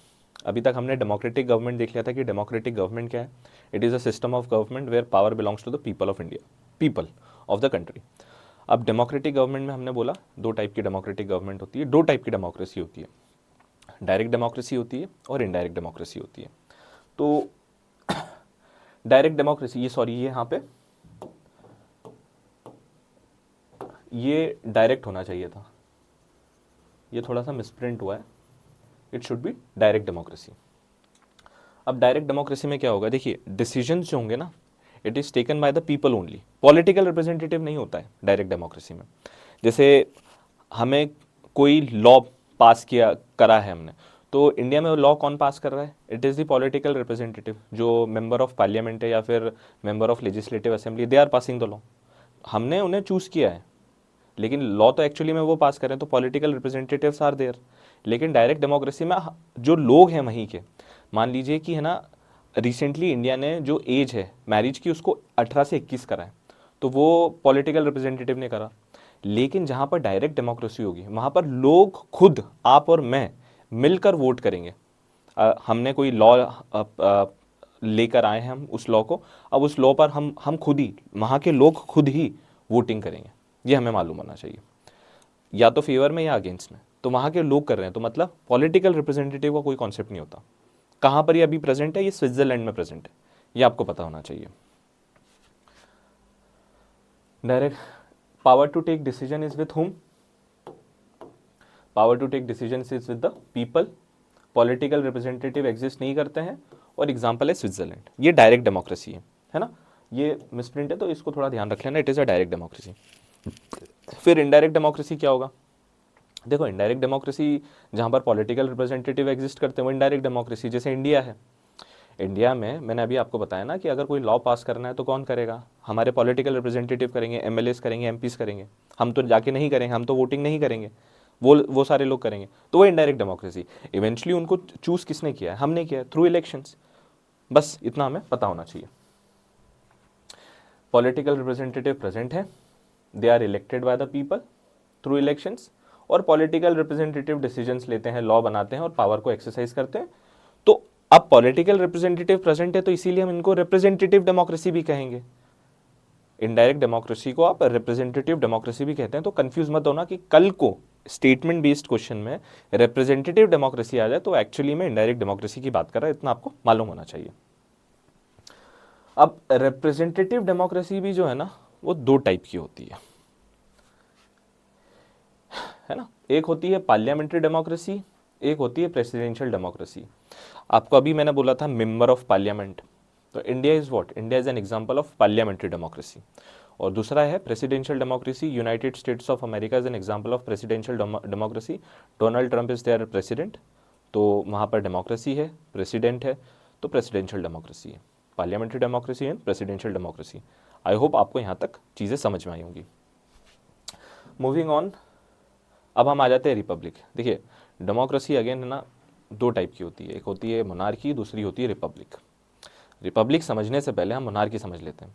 अभी तक हमने डेमोक्रेटिक गवर्नमेंट देख लिया था कि डेमोक्रेटिक गवर्नमेंट क्या है, it is a system of government where power belongs to the people of India, people of the country. अब डेमोक्रेटिक गवर्नमेंट में हमने बोला दो टाइप की डेमोक्रेटिक गवर्नमेंट होती है, दो टाइप की डेमोक्रेसी होती है, डायरेक्ट डेमोक्रेसी होती है और इनडायरेक्ट डेमोक्रेसी होती है। तो डायरेक्ट डेमोक्रेसी, ये सॉरी ये यहाँ पे ये डायरेक्ट होना चाहिए था, ये थोड़ा सा मिसप्रिंट हुआ है, it should be direct democracy. अब डायरेक्ट डेमोक्रेसी में क्या होगा, देखिए डिसीजंस जो होंगे ना, it is taken by the people only, political representative नहीं होता है डायरेक्ट डेमोक्रेसी में। जैसे हमें कोई लॉ पास किया करा है हमने, तो इंडिया में लॉ कौन पास कर रहा है, it is the political representative, जो मेंबर ऑफ पार्लियामेंट है या फिर member of legislative assembly, they are passing the law. हमने उन्हें चूज़ किया है, लेकिन लॉ तो एक्चुअली में वो पास करें, तो पॉलिटिकल रिप्रेजेंटेटिव्स आर देयर। लेकिन डायरेक्ट डेमोक्रेसी में जो लोग हैं वहीं के, मान लीजिए कि है ना, रिसेंटली इंडिया ने जो एज है मैरिज की उसको 18 से 21 करा है, तो वो पॉलिटिकल रिप्रेजेंटेटिव ने करा। लेकिन जहाँ पर डायरेक्ट डेमोक्रेसी होगी वहाँ पर लोग खुद, आप और मैं मिलकर वोट करेंगे। हमने कोई लॉ लेकर आए हैं हम उस लॉ को, अब उस लॉ पर हम खुद ही, वहाँ के लोग खुद ही वोटिंग करेंगे, ये हमें मालूम होना चाहिए, या तो फेवर में या अगेंस्ट में। तो वहाँ के लोग कर रहे हैं, तो मतलब पॉलिटिकल रिप्रेजेंटेटिव का कोई कॉन्सेप्ट नहीं होता। कहाँ पर ये अभी प्रेजेंट है, ये स्विट्जरलैंड में प्रेजेंट है, ये आपको पता होना चाहिए। Direct power to take decision is with whom, power to take decision is with the people, political representative exist नहीं करते हैं, और एग्जाम्पल है स्विट्जरलैंड, ये डायरेक्ट डेमोक्रेसी है ना। ये मिसप्रिंट है तो इसको थोड़ा ध्यान रख लेना, it is a direct democracy. फिर इनडायरेक्ट डेमोक्रेसी क्या होगा, देखो इनडायरेक्ट डेमोक्रेसी जहाँ पर पॉलिटिकल रिप्रेजेंटेटिव एग्जिस्ट करते हैं वो इनडायरेक्ट डेमोक्रेसी, जैसे इंडिया है। इंडिया में मैंने अभी आपको बताया ना कि अगर कोई लॉ पास करना है तो कौन करेगा, हमारे पॉलिटिकल रिप्रेजेंटेटिव करेंगे, एमएलएस करेंगे, एमपीस करेंगे, हम तो जाके नहीं करेंगे, हम तो वोटिंग नहीं करेंगे, वो सारे लोग करेंगे, तो वो इनडायरेक्ट डेमोक्रेसी। इवेंचुअली उनको चूज किसने किया है, हमने किया है थ्रू इलेक्शंस, बस इतना हमें पता होना चाहिए। पॉलिटिकल रिप्रेजेंटेटिव प्रेजेंट है, they are elected by the people through elections, और पॉलिटिकल रिप्रेजेंटेटिव डिसीजंस लेते हैं, लॉ बनाते हैं और पावर को एक्सरसाइज करते हैं। तो अब पॉलिटिकल रिप्रेजेंटेटिव प्रेजेंट है तो इसीलिए हम इनको रिप्रेजेंटेटिव डेमोक्रेसी भी कहेंगे। इनडायरेक्ट डेमोक्रेसी को आप रिप्रेजेंटेटिव डेमोक्रेसी भी कहते हैं, तो कंफ्यूज मत होना कि कल को स्टेटमेंट बेस्ड क्वेश्चन में रिप्रेजेंटेटिव डेमोक्रेसी आ जाए तो एक्चुअली में इनडायरेक्ट डेमोक्रेसी की बात कर रहा है, इतना आपको मालूम होना चाहिए। अब रिप्रेजेंटेटिव डेमोक्रेसी भी जो है ना वो दो टाइप की होती है ना, एक होती है पार्लियामेंट्री डेमोक्रेसी, एक होती है प्रेसिडेंशियल डेमोक्रेसी। आपको अभी मैंने बोला था मेंबर ऑफ पार्लियामेंट, तो India is what, India is an example of parliamentary democracy. और दूसरा है presidential democracy, United States of America is an example of presidential democracy, Donald Trump is their president, तो वहाँ पर डेमोक्रेसी है, president है, तो प्रेसिडेंशियल डेमोक्रेसी है, parliamentary democracy and presidential democracy. I hope आपको यहाँ तक चीज़ें समझ में आई होंगी। मूविंग ऑन, अब हम आ जाते हैं रिपब्लिक। देखिए डेमोक्रेसी अगेन है ना दो टाइप की होती है, एक होती है मोनार्की, दूसरी होती है रिपब्लिक। रिपब्लिक समझने से पहले हम मोनार्की समझ लेते हैं।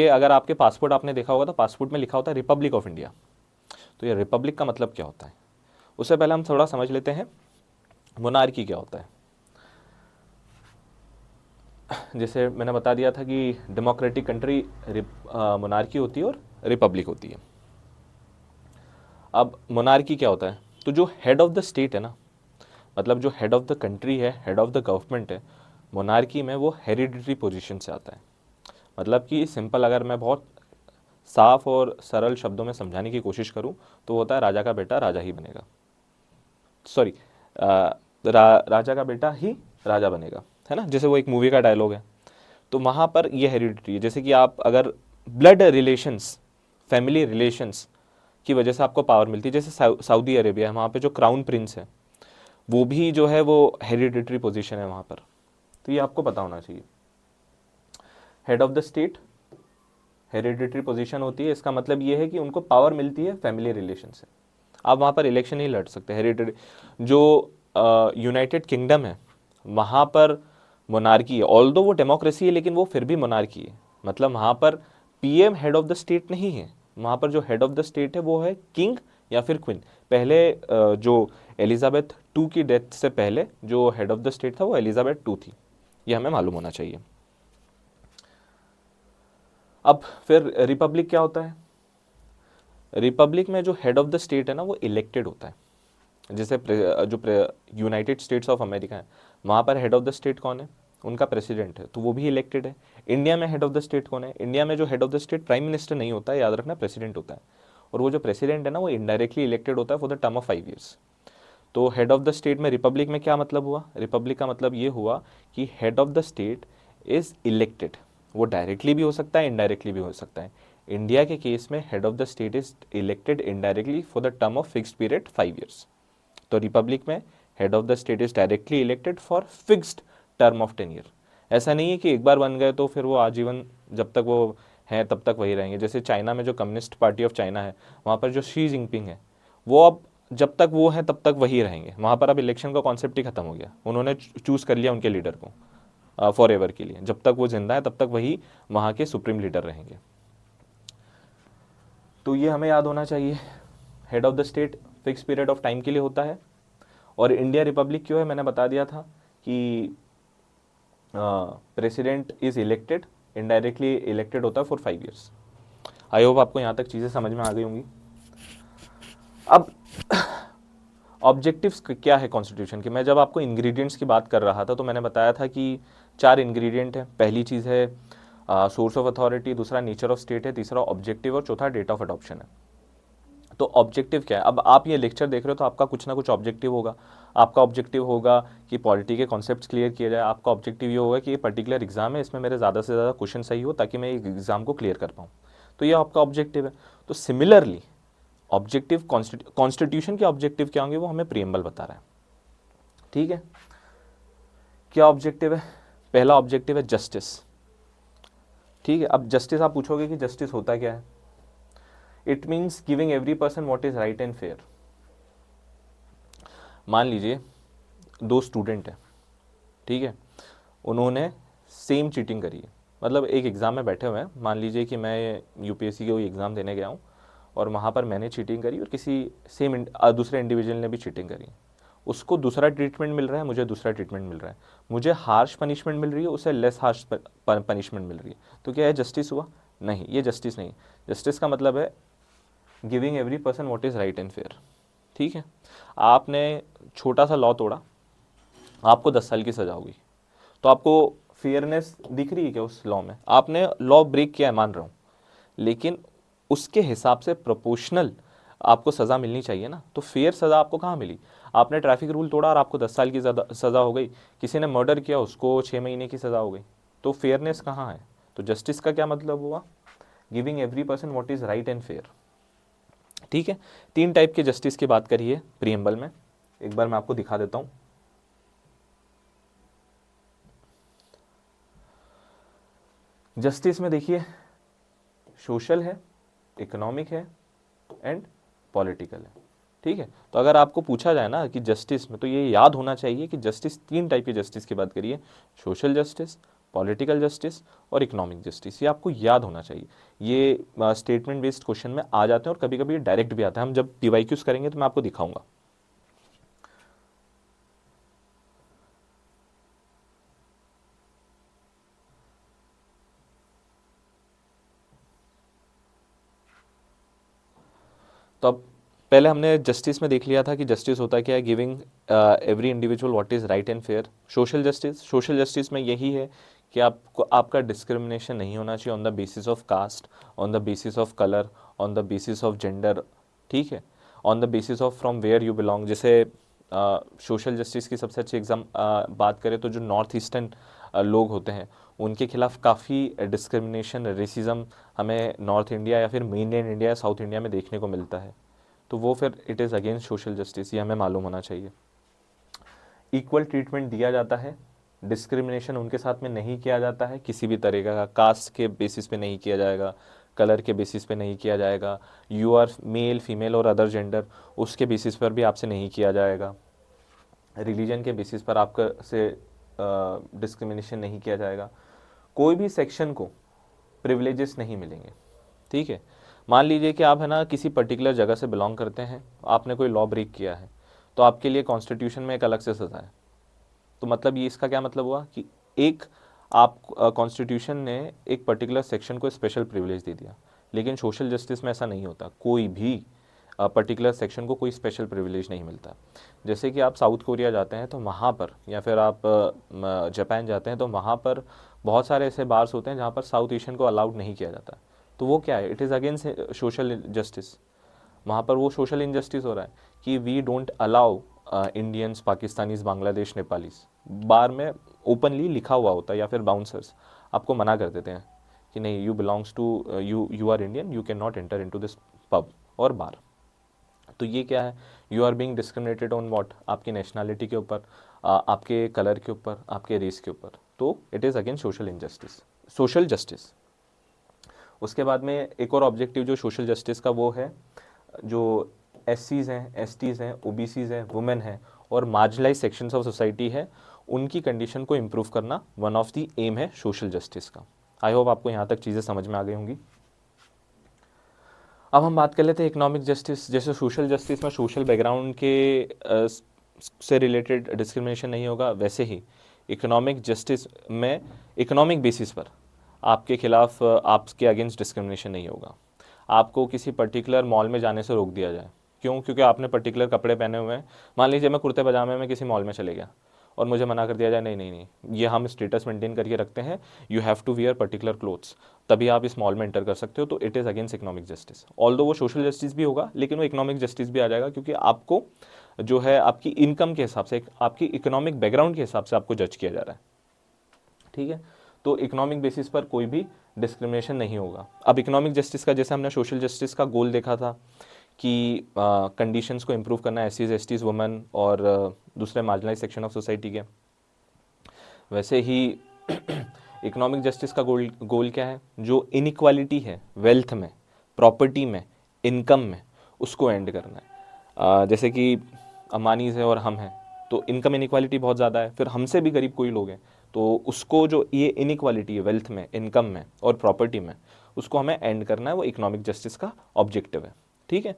अगर आपके पासपोर्ट आपने देखा होगा तो पासपोर्ट में लिखा होता है रिपब्लिक ऑफ इंडिया, तो ये रिपब्लिक का मतलब क्या होता है, उससे पहले हम थोड़ा समझ लेते हैं मोनार्की क्या होता है। जैसे मैंने बता दिया था कि डेमोक्रेटिक कंट्री मोनार्की होती है और रिपब्लिक होती है। अब मोनार्की क्या होता है, तो जो हेड ऑफ द स्टेट है ना मतलब जो हेड ऑफ द कंट्री है, हेड ऑफ द गवर्नमेंट है, मोनार्की में वो हेरिडिटरी पोजीशन से आता है। मतलब कि सिंपल अगर मैं बहुत साफ और सरल शब्दों में समझाने की कोशिश करूं तो वो होता है राजा का बेटा राजा ही बनेगा, सॉरी राजा का बेटा ही राजा बनेगा, है ना, जैसे वो एक मूवी का डायलॉग है। तो वहाँ पर ये हेरिडिटी है, जैसे कि आप अगर ब्लड रिलेशंस, फैमिली रिलेशंस की वजह से आपको पावर मिलती है, जैसे सऊदी अरेबिया है, वहाँ पे जो क्राउन प्रिंस है वो भी जो है वो हेरिडिटरी पोजीशन है वहाँ पर। तो ये आपको पता होना चाहिए। Head of the state hereditary position होती है, इसका मतलब ये है कि उनको पावर मिलती है फैमिली रिलेशन से। आप वहाँ पर इलेक्शन नहीं लड़ सकते। हेरिडिटरी जो यूनाइटेड किंगडम है वहाँ पर मोनार्की है, ऑल्दो वो डेमोक्रेसी है लेकिन वो फिर भी मोनार्की है। मतलब वहाँ पर PM head of the state नहीं है, वहाँ पर जो हेड ऑफ द स्टेट है वो है किंग या फिर क्वीन। पहले जो एलिजाबेथ टू की डेथ से पहले जो हेड ऑफ द स्टेट था वो एलिजाबेथ टू थी, ये हमें मालूम होना चाहिए। अब फिर रिपब्लिक क्या होता है? रिपब्लिक में जो हेड ऑफ द स्टेट है ना वो इलेक्टेड होता है। जैसे जो यूनाइटेड स्टेट्स ऑफ अमेरिका है वहाँ पर हेड ऑफ द स्टेट कौन है? उनका प्रेसिडेंट है, तो वो भी इलेक्टेड है। इंडिया में हेड ऑफ द स्टेट कौन है? इंडिया में जो head of the state prime minister नहीं होता है, याद रखना, प्रेसिडेंट होता है। और वो जो प्रेसिडेंट है ना वो इनडायरेक्टली इलेक्टेड होता है for the term of 5 years. तो हेड ऑफ द स्टेट में रिपब्लिक में क्या मतलब हुआ? रिपब्लिक का मतलब ये हुआ कि head of the state is elected. वो डायरेक्टली भी हो सकता है, इनडायरेक्टली भी हो सकता है। इंडिया के केस में head of the state is elected indirectly for the term of fixed period 5 years. तो रिपब्लिक में head of the state is directly elected for fixed term of 10 year. ऐसा नहीं है कि एक बार बन गए तो फिर वो आजीवन जब तक वो हैं तब तक वही रहेंगे। जैसे चाइना में जो कम्युनिस्ट पार्टी ऑफ चाइना है वहाँ पर जो शी जिनपिंग है वो अब जब तक वो हैं तब तक वही रहेंगे। वहाँ पर अब इलेक्शन का कॉन्सेप्ट ही खत्म हो गया, उन्होंने चूज़ कर लिया उनके लीडर को फॉर एवर के लिए। जब तक वो जिंदा है तब तक वही वहाँ के सुप्रीम लीडर रहेंगे। तो ये हमें याद होना चाहिए, head of the state fix period of time के लिए होता है। और इंडिया रिपब्लिक क्यों है मैंने बता दिया था कि president is elected, indirectly elected होता है फॉर 5 ईयर्स। आई होप आपको यहाँ तक चीज़ें समझ में आ गई होंगी। अब ऑब्जेक्टिव्स क्या है कॉन्स्टिट्यूशन के? मैं जब आपको इंग्रेडिएंट्स की बात कर रहा था तो मैंने बताया था कि 4 इंग्रेडिएंट है। पहली चीज़ है सोर्स ऑफ अथॉरिटी, दूसरा नेचर ऑफ स्टेट है, तीसरा ऑब्जेक्टिव और चौथा डेट ऑफ अडॉप्शन है। तो ऑब्जेक्टिव क्या है? अब आप ये लेक्चर देख रहे हो तो आपका कुछ ना कुछ ऑब्जेक्टिव होगा। आपका ऑब्जेक्टिव होगा कि पॉलिटी के कॉन्सेप्ट्स क्लियर किया जाए। आपका ऑब्जेक्टिव ये होगा कि ये पर्टिकुलर एग्जाम है, इसमें मेरे ज़्यादा से ज़्यादा क्वेश्चन सही हो ताकि मैं एग्जाम को क्लियर कर पाऊँ। तो ये आपका ऑब्जेक्टिव है। तो सिमिलरली ऑब्जेक्टिव कॉन्स्टिट्यूशन के ऑब्जेक्टिव क्या होंगे वो हमें प्रीएम्बल बता रहा है। ठीक है, क्या ऑब्जेक्टिव है? पहला ऑब्जेक्टिव है जस्टिस। ठीक है, अब जस्टिस आप पूछोगे कि जस्टिस होता क्या है? It means giving every person what is right and fair. मान लीजिए 2 स्टूडेंट हैं, ठीक है, उन्होंने सेम चीटिंग करी है। मतलब एक एग्ज़ाम में बैठे हुए हैं, मान लीजिए कि मैं यूपीएससी के कोई एग्ज़ाम देने गया हूँ और वहाँ पर मैंने चीटिंग करी और किसी दूसरे इंडिविजुअल ने भी चीटिंग करी। उसको दूसरा ट्रीटमेंट मिल रहा है, मुझे दूसरा ट्रीटमेंट मिल रहा है। मुझे हार्श पनिशमेंट मिल रही है, उसे लेस हार्श पनिशमेंट मिल रही है। तो क्या है, जस्टिस हुआ? नहीं, ये जस्टिस नहीं। जस्टिस का मतलब है giving every person what is right and fair. ठीक है, आपने छोटा सा लॉ तोड़ा, आपको 10 साल की सज़ा होगी। तो आपको फेयरनेस दिख रही है क्या उस लॉ में? आपने लॉ ब्रेक किया है, मान रहा हूँ, लेकिन उसके हिसाब से प्रोपोर्शनल आपको सज़ा मिलनी चाहिए ना। तो फेयर सज़ा आपको कहाँ मिली? आपने ट्रैफिक रूल तोड़ा और आपको 10 साल की सज़ा हो गई। किसी ने मर्डर किया, उसको 6 महीने की सज़ा हो गई। तो फेयरनेस कहाँ है? तो जस्टिस का क्या मतलब हुआ? Giving every person what is right and fair. ठीक है, 3 टाइप के जस्टिस की बात करी है प्रीएम्बल में। एक बार मैं आपको दिखा देता हूँ। जस्टिस में देखिए, सोशल है, इकोनॉमिक है एंड पॉलिटिकल है। ठीक है, तो अगर आपको पूछा जाए ना कि जस्टिस में, तो ये याद होना चाहिए कि जस्टिस 3 टाइप की जस्टिस की बात करिए, सोशल जस्टिस, पॉलिटिकल जस्टिस और इकोनॉमिक जस्टिस। ये आपको याद होना चाहिए। ये स्टेटमेंट बेस्ड क्वेश्चन में आ जाते हैं और कभी कभी डायरेक्ट भी आता है। हम जब पीवाईक्यूज करेंगे तो मैं आपको दिखाऊंगा। तो अब पहले हमने जस्टिस में देख लिया था कि जस्टिस होता क्या है, giving every individual what is right and fair. Social justice में यही है कि आपको आपका डिस्क्रिमिनेशन नहीं होना चाहिए on the basis of caste, on the basis of colour, on the basis of gender, ठीक है, on the basis of from where you belong. जैसे सोशल जस्टिस की सबसे अच्छी बात करें तो जो नॉर्थ ईस्टर्न लोग होते हैं उनके खिलाफ काफ़ी डिस्क्रिमिनेशन, रेसिज्म हमें नॉर्थ इंडिया या फिर मेन लैंड इंडिया या साउथ इंडिया में देखने को मिलता है, तो वो फिर it is against social justice, ये हमें मालूम होना चाहिए। इक्वल ट्रीटमेंट दिया जाता है, डिस्क्रिमिनेशन उनके साथ में नहीं किया जाता है किसी भी तरीके का, कास्ट के बेसिस पे नहीं किया जाएगा, कलर के बेसिस पे नहीं किया जाएगा, यू आर मेल फीमेल और अदर जेंडर उसके बेसिस पर भी आपसे नहीं किया जाएगा, रिलीजन के बेसिस पर आपका से डिस्क्रिमिनेशन नहीं किया जाएगा, कोई भी सेक्शन को प्रिविलेजेस नहीं मिलेंगे, ठीक है। मान लीजिए कि आप है ना किसी पर्टिकुलर जगह से बिलोंग करते हैं, आपने कोई लॉ ब्रेक किया है तो आपके लिए कॉन्स्टिट्यूशन में एक अलग से सज़ा है। तो मतलब ये इसका क्या मतलब हुआ कि एक आप कॉन्स्टिट्यूशन ने एक पर्टिकुलर सेक्शन को स्पेशल प्रिविलेज दे दिया, लेकिन सोशल जस्टिस में ऐसा नहीं होता, कोई भी पर्टिकुलर सेक्शन को कोई स्पेशल प्रिविलेज नहीं मिलता। जैसे कि आप साउथ कोरिया जाते हैं तो वहाँ पर, या फिर आप जापान जाते हैं तो वहाँ पर बहुत सारे ऐसे बार्स होते हैं जहाँ पर साउथ एशियन को अलाउड नहीं किया जाता। तो वो क्या है, it is against social justice. वहाँ पर वो सोशल इनजस्टिस हो रहा है कि we don't allow Indians, Pakistanis, Bangladesh, Nepalis. Bar में ओपनली लिखा हुआ होता है, या फिर बाउंसर्स आपको मना कर देते हैं कि नहीं, you belongs to you are Indian, you can not enter into this pub और बार। तो ये क्या है, you are being discriminated on what, आपकी नेशनैलिटी के ऊपर, आपके कलर के ऊपर, आपके रेस के ऊपर। तो it is against social injustice, social justice. उसके बाद में एक और ऑब्जेक्टिव जो सोशल जस्टिस का वो है, जो एससीज़ हैं, एसटीज़ हैं, ओबीसीज़ हैं, वुमेन हैं और मार्जिनलाइज सेक्शंस ऑफ सोसाइटी है, उनकी कंडीशन को इम्प्रूव करना वन ऑफ द एम है सोशल जस्टिस का। आई होप आपको यहाँ तक चीज़ें समझ में आ गई होंगी। अब हम बात कर लेते हैं इकोनॉमिक जस्टिस। जैसे सोशल जस्टिस में सोशल बैकग्राउंड के से रिलेटेड डिस्क्रिमिनेशन नहीं होगा, वैसे ही इकोनॉमिक जस्टिस में इकोनॉमिक बेसिस पर आपके खिलाफ, आपके अगेंस्ट डिस्क्रिमिनेशन नहीं होगा। आपको किसी पर्टिकुलर मॉल में जाने से रोक दिया जाए, क्यों? क्योंकि आपने पर्टिकुलर कपड़े पहने हुए हैं। मान लीजिए मैं कुर्ते पजामे में किसी मॉल में चले गया और मुझे मना कर दिया जाए, नहीं नहीं नहीं, ये हम स्टेटस मेंटेन करके रखते हैं, you have to wear particular clothes, तभी आप इस मॉल में एंटर कर सकते हो। तो it is against economic justice. Although वो सोशल जस्टिस भी होगा, लेकिन वो इकोनॉमिक जस्टिस भी आ जाएगा, क्योंकि आपको जो है आपकी इनकम के हिसाब से, आपकी इकोनॉमिक बैकग्राउंड के हिसाब से आपको जज किया जा रहा है, ठीक है। तो इकोनॉमिक बेसिस पर कोई भी डिस्क्रिमिनेशन नहीं होगा। अब इकोनॉमिक जस्टिस का, जैसे हमने सोशल जस्टिस का गोल देखा था कि कंडीशंस को इम्प्रूव करना एससीज, एसटीज, वुमेन और दूसरे मार्जिनलाइज सेक्शन ऑफ सोसाइटी के, वैसे ही इकोनॉमिक जस्टिस का गोल क्या है, जो इनइक्वालिटी है वेल्थ में, प्रॉपर्टी में, इनकम में, उसको एंड करना है। जैसे कि अम्बानीज है और हम हैं, तो इनकम इनइक्वालिटी बहुत ज़्यादा है, फिर हमसे भी गरीब कोई लोग हैं, तो उसको जो ये इनइक्वालिटी है वेल्थ में, इनकम में और प्रॉपर्टी में, उसको हमें एंड करना है। वो इकोनॉमिक जस्टिस का ऑब्जेक्टिव है, ठीक है।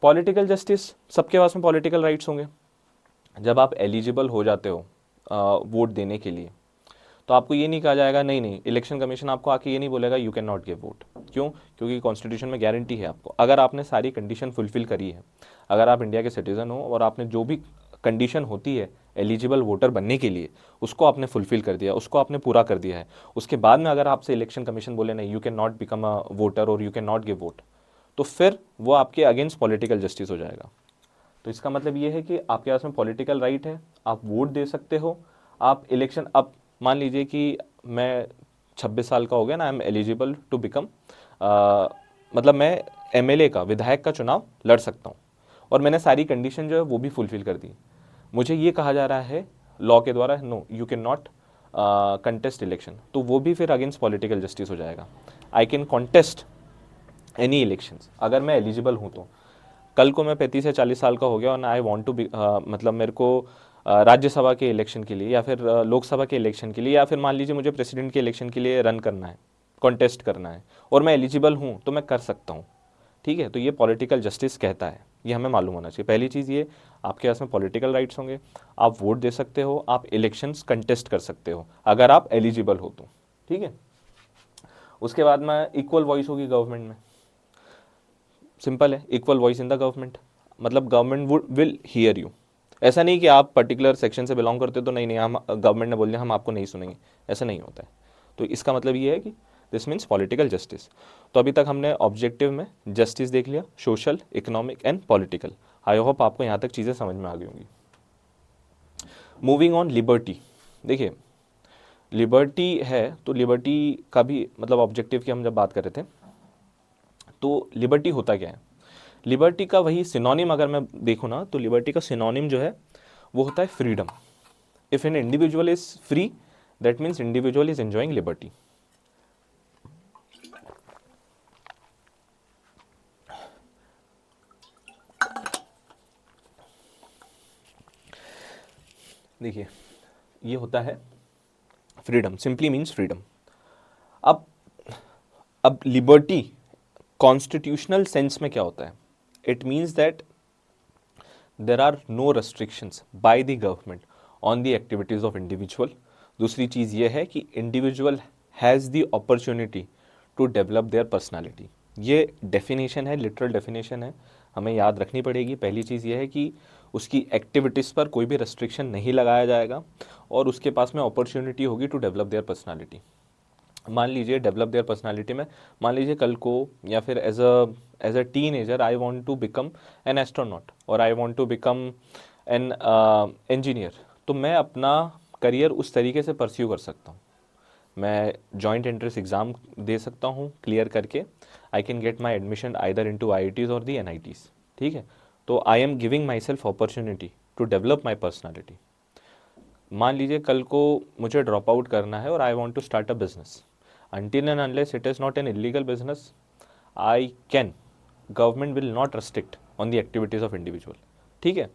पॉलिटिकल जस्टिस, सबके पास में पॉलिटिकल राइट्स होंगे। जब आप एलिजिबल हो जाते हो वोट देने के लिए, तो आपको ये नहीं कहा जाएगा, नहीं नहीं, इलेक्शन कमीशन आपको आके ये नहीं बोलेगा you can not give vote. क्यों? क्योंकि कॉन्स्टिट्यूशन में गारंटी है आपको, अगर आपने सारी कंडीशन फुलफिल करी है, अगर आप इंडिया के सिटीजन हो और आपने जो भी कंडीशन होती है एलिजिबल वोटर बनने के लिए, उसको आपने फुलफिल कर दिया, उसको आपने पूरा कर दिया है, उसके बाद में अगर आपसे इलेक्शन कमीशन बोले नहीं, you can not become a voter और you can not give vote, तो फिर वो आपके अगेंस्ट पॉलिटिकल जस्टिस हो जाएगा। तो इसका मतलब ये है कि आपके पास में पॉलिटिकल राइट है, आप वोट दे सकते हो, आप इलेक्शन, अब मान लीजिए कि मैं 26 साल का हो गया ना, I am eligible to become, मतलब मैं एमएलए का, विधायक का चुनाव लड़ सकता हूँ, और मैंने सारी कंडीशन जो है वो भी फुलफिल कर दी। मुझे ये कहा जा रहा है लॉ के द्वारा, no you can not contest election, तो वो भी फिर अगेंस्ट पॉलिटिकल जस्टिस हो जाएगा। I can contest any elections अगर मैं एलिजिबल हूँ तो। कल को मैं 35 या 40 साल का हो गया और आई वांट टू बी, मतलब मेरे को राज्यसभा के इलेक्शन के लिए या फिर लोकसभा के इलेक्शन के लिए, या फिर मान लीजिए मुझे प्रेसिडेंट के इलेक्शन के लिए रन करना है, कॉन्टेस्ट करना है, और मैं एलिजिबल हूँ, तो मैं कर सकता हूँ, ठीक है। तो ये पॉलिटिकल जस्टिस कहता है, ये हमें मालूम होना चाहिए। पहली चीज़ ये, आपके पास में पॉलिटिकल राइट्स होंगे, आप वोट दे सकते हो, आप इलेक्शंस कंटेस्ट कर सकते हो अगर आप एलिजिबल हो तो, ठीक है। उसके बाद में इक्वल वॉइस होगी गवर्नमेंट में। सिंपल है, equal voice in the government, मतलब गवर्नमेंट विल हियर यू। ऐसा नहीं कि आप पर्टिकुलर सेक्शन से बिलोंग करते हो तो नहीं नहीं हम गवर्नमेंट ने बोल दिया हम आपको नहीं सुनेंगे, ऐसा नहीं होता है। तो इसका मतलब ये है कि दिस मीन्स पॉलिटिकल जस्टिस। तो अभी तक हमने ऑब्जेक्टिव में जस्टिस देख लिया, social, economic and political. I hope आपको यहाँ तक चीज़ें समझ में आ गई होंगी। मूविंग ऑन लिबर्टी, देखिए लिबर्टी है तो लिबर्टी का भी मतलब ऑब्जेक्टिव की हम जब बात कर रहे थे तो लिबर्टी होता क्या है। लिबर्टी का वही सिनोनिम अगर मैं देखूँ ना तो लिबर्टी का सिनोनिम जो है वो होता है freedom. If an individual is free that means individual is enjoying liberty. देखिए ये होता है फ्रीडम, सिंपली मीन्स फ्रीडम। अब अब लिबर्टी कॉन्स्टिट्यूशनल सेंस में क्या होता है, it means that there are no restrictions by the government on the activities of individual. दूसरी चीज़ ये है कि individual has the opportunity to develop their personality. ये डेफिनेशन है, लिटरल डेफिनेशन है, हमें याद रखनी पड़ेगी। पहली चीज़ ये है कि उसकी एक्टिविटीज़ पर कोई भी रेस्ट्रिक्शन नहीं लगाया जाएगा और उसके पास में अपॉर्चुनिटी होगी टू डेवलप देयर पर्सनालिटी। मान लीजिए डेवलप देयर पर्सनालिटी में, मान लीजिए कल को या फिर as a teenager I want to become an astronaut और I want to become an engineer, तो मैं अपना करियर उस तरीके से परस्यू कर सकता हूँ। मैं जॉइंट एंट्रेंस एग्ज़ाम दे सकता हूँ, क्लियर करके I can get my admission either into IITs और दी एनआईटीज़। ठीक है, तो I am giving myself opportunity to develop my personality. मान लीजिए कल को मुझे ड्रॉप आउट करना है और I want to start a business, until and unless it is not an illegal business, government will not restrict on the activities of individual। ठीक है,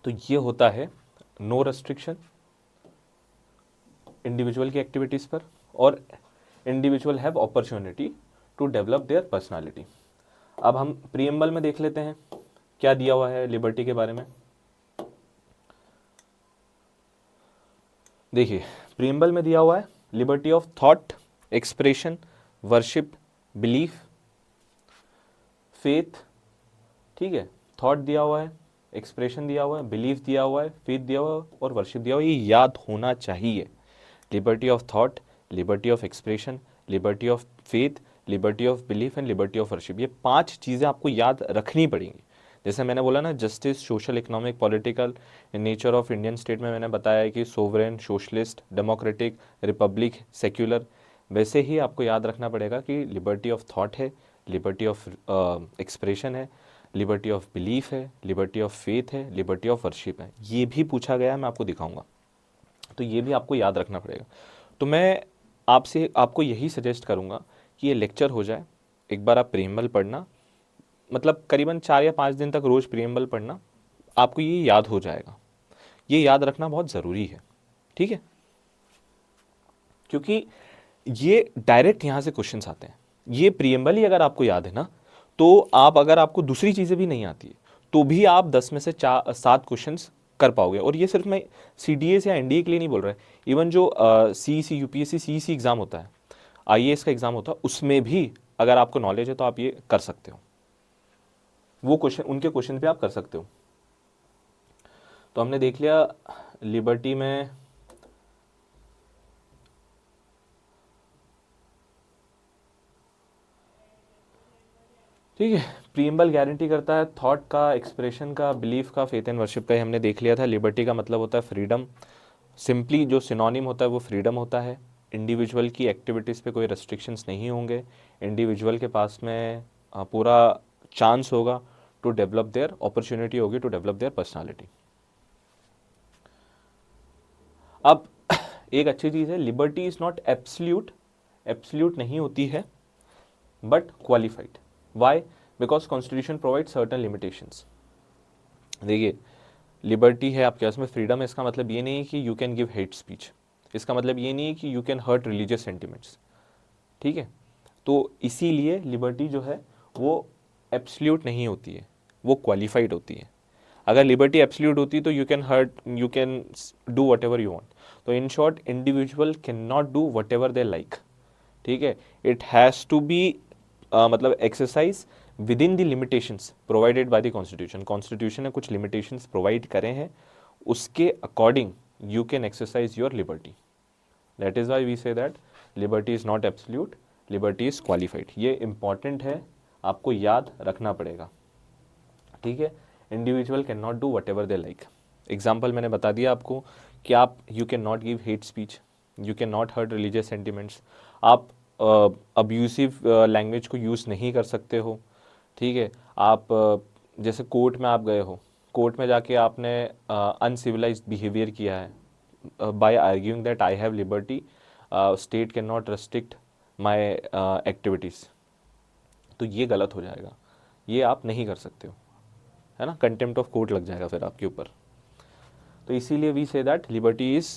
तो ये होता है नो रेस्ट्रिक्शन इंडिविजुअल की एक्टिविटीज पर और individual have opportunity to develop their personality. अब हम प्रीएम्बल में देख लेते हैं क्या दिया हुआ है लिबर्टी के बारे में। देखिए प्रीएम्बल में दिया हुआ है liberty of thought, expression, worship, belief, faith. ठीक है, थॉट दिया हुआ है, एक्सप्रेशन दिया हुआ है, बिलीफ दिया हुआ है, फेथ दिया हुआ है और वर्शिप दिया हुआ है। ये याद होना चाहिए। Liberty of thought, liberty of expression, liberty of faith, liberty of belief and liberty of worship, ये 5 चीज़ें आपको याद रखनी पड़ेंगी। जैसे मैंने बोला ना justice, social, economic, political, nature of Indian state में मैंने बताया है कि sovereign, socialist, democratic, Republic, secular. वैसे ही आपको याद रखना पड़ेगा कि लिबर्टी ऑफ थॉट है, लिबर्टी ऑफ एक्सप्रेशन है, लिबर्टी ऑफ बिलीफ है, लिबर्टी ऑफ फेथ है, लिबर्टी ऑफ वर्शिप है। ये भी पूछा गया है, मैं आपको दिखाऊंगा, तो ये भी आपको याद रखना पड़ेगा। तो मैं आपको यही सजेस्ट करूँगा कि ये लेक्चर हो जाए, एक बार आप प्रीएम्बल पढ़ना, मतलब करीबन 4 या 5 दिन तक रोज़ प्रीएम्बल पढ़ना, आपको ये याद हो जाएगा। ये याद रखना बहुत ज़रूरी है, ठीक है, क्योंकि ये डायरेक्ट यहाँ से क्वेश्चंस आते हैं। ये प्रीएम्बल ही अगर आपको याद है ना, तो अगर आपको दूसरी चीज़ें भी नहीं आती है तो भी आप 10 में से 7 क्वेश्चंस कर पाओगे। और ये सिर्फ मैं CDS या NDA के लिए नहीं बोल रहा है, इवन जो CEC, UPSC, CEC एग्ज़ाम होता है, IAS का एग्ज़ाम होता है, उसमें भी अगर आपको नॉलेज है तो आप ये कर सकते हो, वो क्वेश्चन, उनके क्वेश्चन पे आप कर सकते हो। तो हमने देख लिया लिबर्टी में ठीक है, प्रीएम्बल गारंटी करता है थॉट का, एक्सप्रेशन का, बिलीफ का, फेथ एंड वर्शिप का, ही हमने देख लिया था। लिबर्टी का मतलब होता है फ्रीडम, सिंपली जो सिनोनिम होता है वो फ्रीडम होता है। इंडिविजुअल की एक्टिविटीज़ पे कोई रेस्ट्रिक्शंस नहीं होंगे, इंडिविजुअल के पास में पूरा चांस होगा टू डेवलप देयर, अपॉर्चुनिटी होगी टू डेवलप देयर पर्सनालिटी। अब एक अच्छी चीज़ है, liberty is not absolute, absolute नहीं होती है, but qualified. Why? Because constitution provide certain limitations. देखिए लिबर्टी है आपके पास में, फ्रीडम है, इसका मतलब ये नहीं है कि you can give hate speech, इसका मतलब ये नहीं है कि you can hurt religious sentiments. ठीक है, तो इसीलिए लिबर्टी जो है वो एब्सल्यूट नहीं होती है, वो क्वालिफाइड होती है। अगर लिबर्टी एब्सल्यूट होती तो you can hurt, you can do whatever you want. तो in short individual can not do whatever they like. ठीक है, इट हैज़ टू बी मतलब exercise within the limitations provided by the constitution. Constitution ने कुछ limitations provide करे हैं, उसके according you can exercise your liberty. That is why we say that liberty is not absolute, liberty is qualified. ये important है, आपको याद रखना पड़ेगा, ठीक है। Individual can not do whatever they like. Example मैंने बता दिया आपको कि आप you can not give hate speech, you can not hurt religious sentiments, आप अब्यूसिव लैंग्वेज को यूज़ नहीं कर सकते हो, ठीक है। आप जैसे कोर्ट में आप गए हो, कोर्ट में जाके आपने अनसिविलाइज्ड बिहेवियर किया है by arguing that I have liberty, state can not restrict my activities, तो ये गलत हो जाएगा, ये आप नहीं कर सकते हो, है ना। कंटेम्प्ट ऑफ कोर्ट लग जाएगा फिर आपके ऊपर। तो इसीलिए we say that liberty is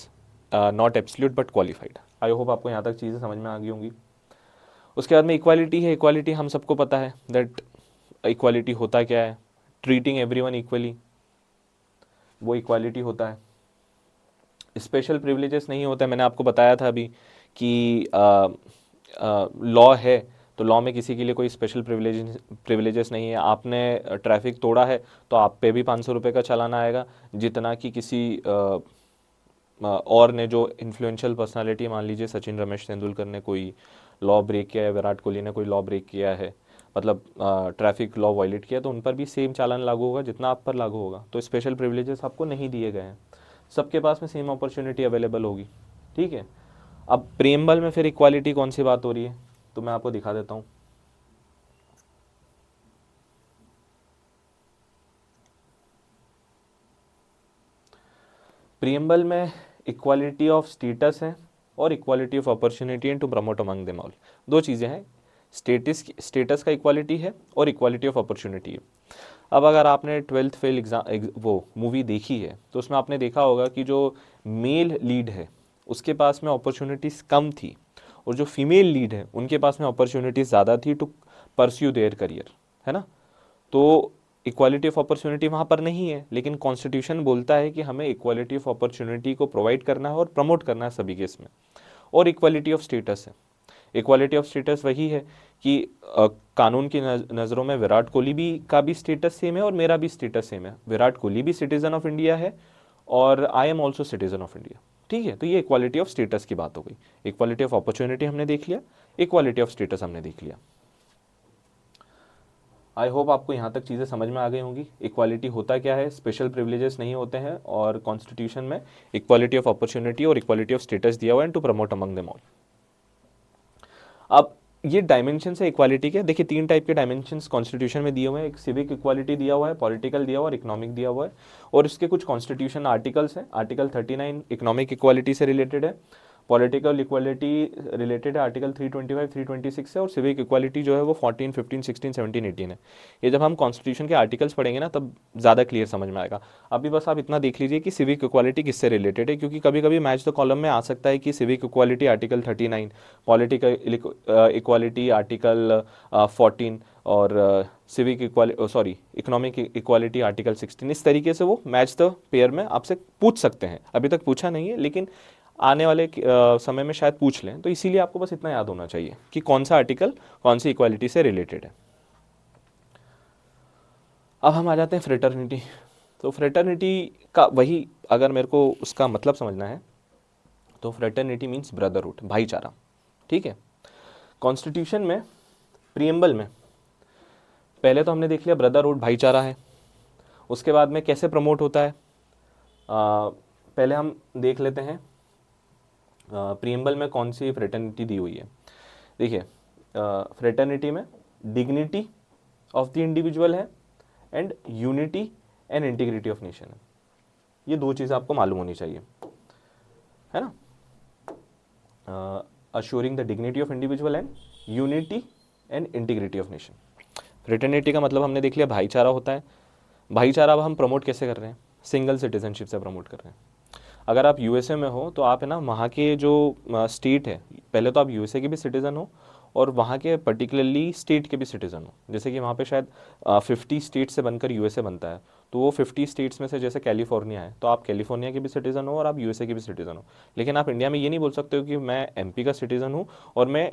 not absolute but qualified. I hope आपको यहाँ तक चीज़ें समझ में आ गई होंगी। उसके बाद में इक्वालिटी है। इक्वालिटी हम सबको पता है दैट इक्वालिटी होता क्या है, ट्रीटिंग एवरीवन इक्वली, वो इक्वालिटी होता है। स्पेशल प्रिविलेजेस नहीं होता है, मैंने आपको बताया था अभी कि लॉ है तो लॉ में किसी के लिए कोई स्पेशल प्रिविलेजेस नहीं है। आपने ट्रैफिक तोड़ा है तो आप पे भी 500 रुपये का चालान आएगा, जितना कि किसी और ने, जो इन्फ्लुएंशियल पर्सनालिटी, मान लीजिए सचिन रमेश तेंदुलकर ने कोई लॉ ब्रेक किया है, विराट कोहली ने कोई लॉ ब्रेक किया है, मतलब ट्रैफिक लॉ वायलेट किया, तो उन पर भी सेम चालान लागू होगा जितना आप पर लागू होगा। तो स्पेशल प्रिविलेजेस आपको नहीं दिए गए हैं, सबके पास में सेम अपॉर्चुनिटी अवेलेबल होगी, ठीक है। अब प्रीएम्बल में फिर इक्वालिटी कौन सी बात हो रही है, तो मैं आपको दिखा देता हूँ। प्रीएम्बल में इक्वालिटी ऑफ स्टेटस है और equality of opportunity and to promote among them all, दो चीज़ें हैं। स्टेटस का इक्वालिटी है और इक्वालिटी ऑफ अपॉर्चुनिटी है। अब अगर आपने 12th फेल वो मूवी देखी है तो उसमें आपने देखा होगा कि जो मेल लीड है उसके पास में अपॉर्चुनिटीज़ कम थी, और जो फीमेल लीड है उनके पास में अपॉर्चुनिटीज़ ज़्यादा थी टू परस्यू देयर करियर, है ना। तो इक्वालिटी ऑफ अपॉर्चुनिटी वहाँ पर नहीं है, लेकिन कॉन्स्टिट्यूशन बोलता है कि हमें इक्वालिटी ऑफ अपॉर्चुनिटी को प्रोवाइड करना है और प्रमोट करना है सभी केस में। और इक्वालिटी ऑफ स्टेटस है। इक्वालिटी ऑफ स्टेटस वही है कि कानून की नज़रों में विराट कोहली भी का भी स्टेटस सेम है और मेरा भी स्टेटस सेम है। विराट कोहली भी सिटीजन ऑफ इंडिया है और I am also citizen of India, ठीक है। तो ये इक्वालिटी ऑफ स्टेटस की बात हो गई। इक्वालिटी ऑफ अपॉर्चुनिटी हमने देख लिया, इक्वालिटी ऑफ स्टेटस हमने देख लिया। आई होप आपको यहाँ तक चीज़ें समझ में आ गई होंगी। इक्वालिटी होता क्या है, स्पेशल प्रिविलेजेस नहीं होते हैं, और कॉन्स्टिट्यूशन में इक्वालिटी ऑफ अपॉर्चुनिटी और इक्वालिटी ऑफ स्टेटस दिया हुआ है to promote among them all. अब ये डायमेंशन है इक्वालिटी के, देखिए 3 टाइप के डायमेंशंस कॉन्स्टिट्यूशन में दिए हुए हैं। एक सिविक इक्वालिटी दिया हुआ है, पॉलिटिकल दिया हुआ है और इकोनॉमिक दिया हुआ है। और इसके कुछ कॉन्स्टिट्यूशन आर्टिकल्स हैं। आर्टिकल 39 इकोनॉमिक इक्वालिटी से रिलेटेड है, पॉलिटिकल इक्वालिटी रिलेटेड है आर्टिकल 325 326 से, और सिविक इक्वालिटी जो है वो 14 15 16 17 18 है। ये जब हम कॉन्स्टिट्यूशन के आर्टिकल्स पढ़ेंगे ना तब ज़्यादा क्लियर समझ में आएगा। अभी बस आप इतना देख लीजिए कि सिविक इक्वालिटी किससे रिलेटेड है, क्योंकि कभी कभी मैच द कॉलम में आ सकता है कि civic equality article 39, political equality article 14 और सिविक इकोनॉमिक इक्वालिटी आर्टिकल 16। इस तरीके से वो मैच द पेयर में आपसे पूछ सकते हैं। अभी तक पूछा नहीं है, लेकिन आने वाले समय में शायद पूछ लें। तो इसीलिए आपको बस इतना याद होना चाहिए कि कौन सा आर्टिकल कौन सी इक्वालिटी से रिलेटेड है। अब हम आ जाते हैं फ्रेटर्निटी। तो फ्रेटर्निटी का वही, अगर मेरे को उसका मतलब समझना है तो फ्रेटर्निटी मीन्स ब्रदरहुड, भाईचारा, ठीक है। कॉन्स्टिट्यूशन में प्रीएम्बल में पहले तो हमने देख लिया ब्रदरहुड भाईचारा है। उसके बाद में कैसे प्रमोट होता है, पहले हम देख लेते हैं प्रीएम्बल में कौन सी फ्रेटर्निटी दी हुई है। देखिए फ्रेटर्निटी में डिग्निटी ऑफ द इंडिविजुअल है and unity and integrity of nation है। ये दो चीज़ें आपको मालूम होनी चाहिए, है ना। Assuring the dignity of individual and unity and integrity of nation. Fraternity का मतलब हमने देख लिया भाईचारा होता है। भाईचारा अब हम प्रमोट कैसे कर रहे हैं, सिंगल सिटीजनशिप से प्रमोट कर रहे हैं। अगर आप यूएसए में हो तो आप है ना वहाँ के जो स्टेट है, पहले तो आप यूएसए के भी सिटीज़न हो और वहाँ के पर्टिकुलरली स्टेट के भी सिटीज़न हो। जैसे कि वहाँ पे शायद 50 स्टेट से बनकर यूएसए बनता है, तो वो 50 स्टेट्स में से जैसे कैलिफोर्निया है, तो आप कैलिफोर्निया के भी सिटीज़न हो और आप यूएसए के भी सिटीज़न हो। लेकिन आप इंडिया में ये नहीं बोल सकते हो कि मैं एमपी का सिटीज़न हूँ और मैं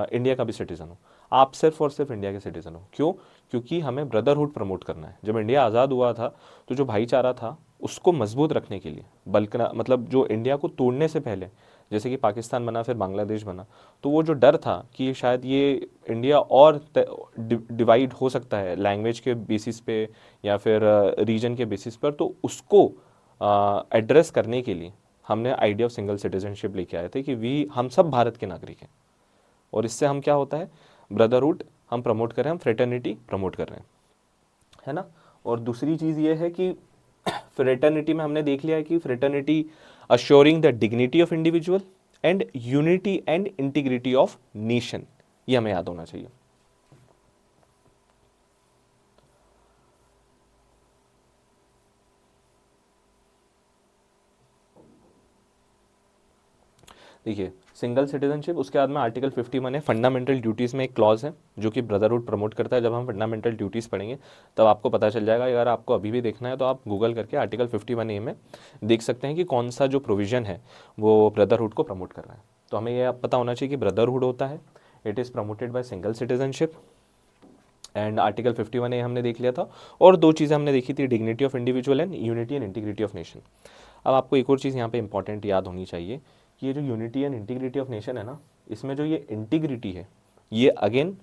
इंडिया का भी सिटीज़न हूँ। आप सिर्फ और सिर्फ इंडिया के सिटीज़न हो। क्यों? क्योंकि हमें ब्रदरहुड प्रमोट करना है। जब इंडिया आज़ाद हुआ था तो जो भाईचारा था उसको मजबूत रखने के लिए, बल्कि मतलब जो इंडिया को तोड़ने से पहले, जैसे कि पाकिस्तान बना फिर बांग्लादेश बना, तो वो जो डर था कि शायद ये इंडिया और डिवाइड हो सकता है लैंग्वेज के बेसिस पे या फिर रीजन के बेसिस पर, तो उसको एड्रेस करने के लिए हमने आइडिया ऑफ सिंगल सिटीजनशिप लेके आए थे कि हम सब भारत के नागरिक हैं। और इससे हम क्या होता है, ब्रदरहुड हम प्रमोट कर रहे हैं, हम फ्रेटर्निटी प्रमोट कर रहे हैं, है ना। और दूसरी चीज़ ये है कि फ्रेटर्निटी में हमने देख लिया है कि fraternity assuring the dignity of individual and unity and integrity of nation, ये हमें याद होना चाहिए। देखिए सिंगल सिटीजनशिप, उसके बाद में आर्टिकल 51 है, फंडामेंटल ड्यूटीज़ में एक क्लॉज है जो कि ब्रदरहुड प्रमोट करता है। जब हम फंडामेंटल ड्यूटीज़ पढ़ेंगे तब आपको पता चल जाएगा। अगर आपको अभी भी देखना है तो आप गूगल करके आर्टिकल 51A में देख सकते हैं कि कौन सा जो प्रोविज़न है वो ब्रदरहुड को प्रमोट कर रहा है। तो हमें यह पता होना चाहिए कि ब्रदरहुड होता है, it is promoted by single citizenship, and article 51A हमने देख लिया था। और दो चीज़ें हमने देखी थी, dignity of individual and unity and integrity of nation. अब आपको एक और चीज़ यहाँ पे इंपॉर्टेंट याद होनी चाहिए कि ये जो unity and integrity of nation है ना, इसमें जो ये इंटीग्रिटी है ये again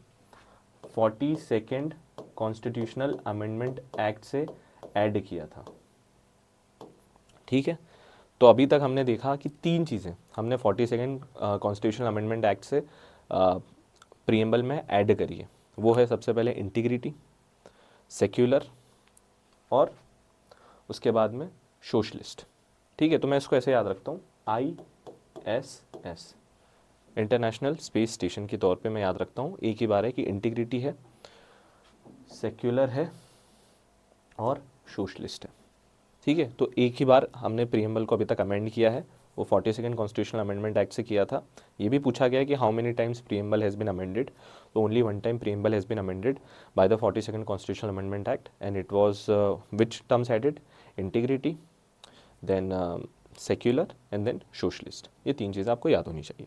42nd constitutional amendment act से ऐड किया था। ठीक है, तो अभी तक हमने देखा कि तीन चीज़ें हमने 42nd कॉन्स्टिट्यूशनल अमेंडमेंट एक्ट से प्रीएम्बल में ऐड करी है। वो है सबसे पहले इंटीग्रिटी, सेक्युलर और उसके बाद में सोशलिस्ट। ठीक है, तो मैं इसको ऐसे याद रखता हूँ, ISS इंटरनेशनल स्पेस स्टेशन के तौर पे मैं याद रखता हूँ। एक ही बार है कि इंटीग्रिटी है, सेक्युलर है और सोशलिस्ट है। ठीक है, तो एक ही बार हमने प्रीएम्बल को अभी तक अमेंड किया है, वो 42nd कॉन्स्टिट्यूशनल अमेंडमेंट एक्ट से किया था। ये भी पूछा गया है कि how many times preamble has been amended, तो only one time preamble has been amended by the 42nd constitutional amendment act and it was which terms added, integrity, then secular and then socialist. ये तीन चीज़ें आपको याद होनी चाहिए।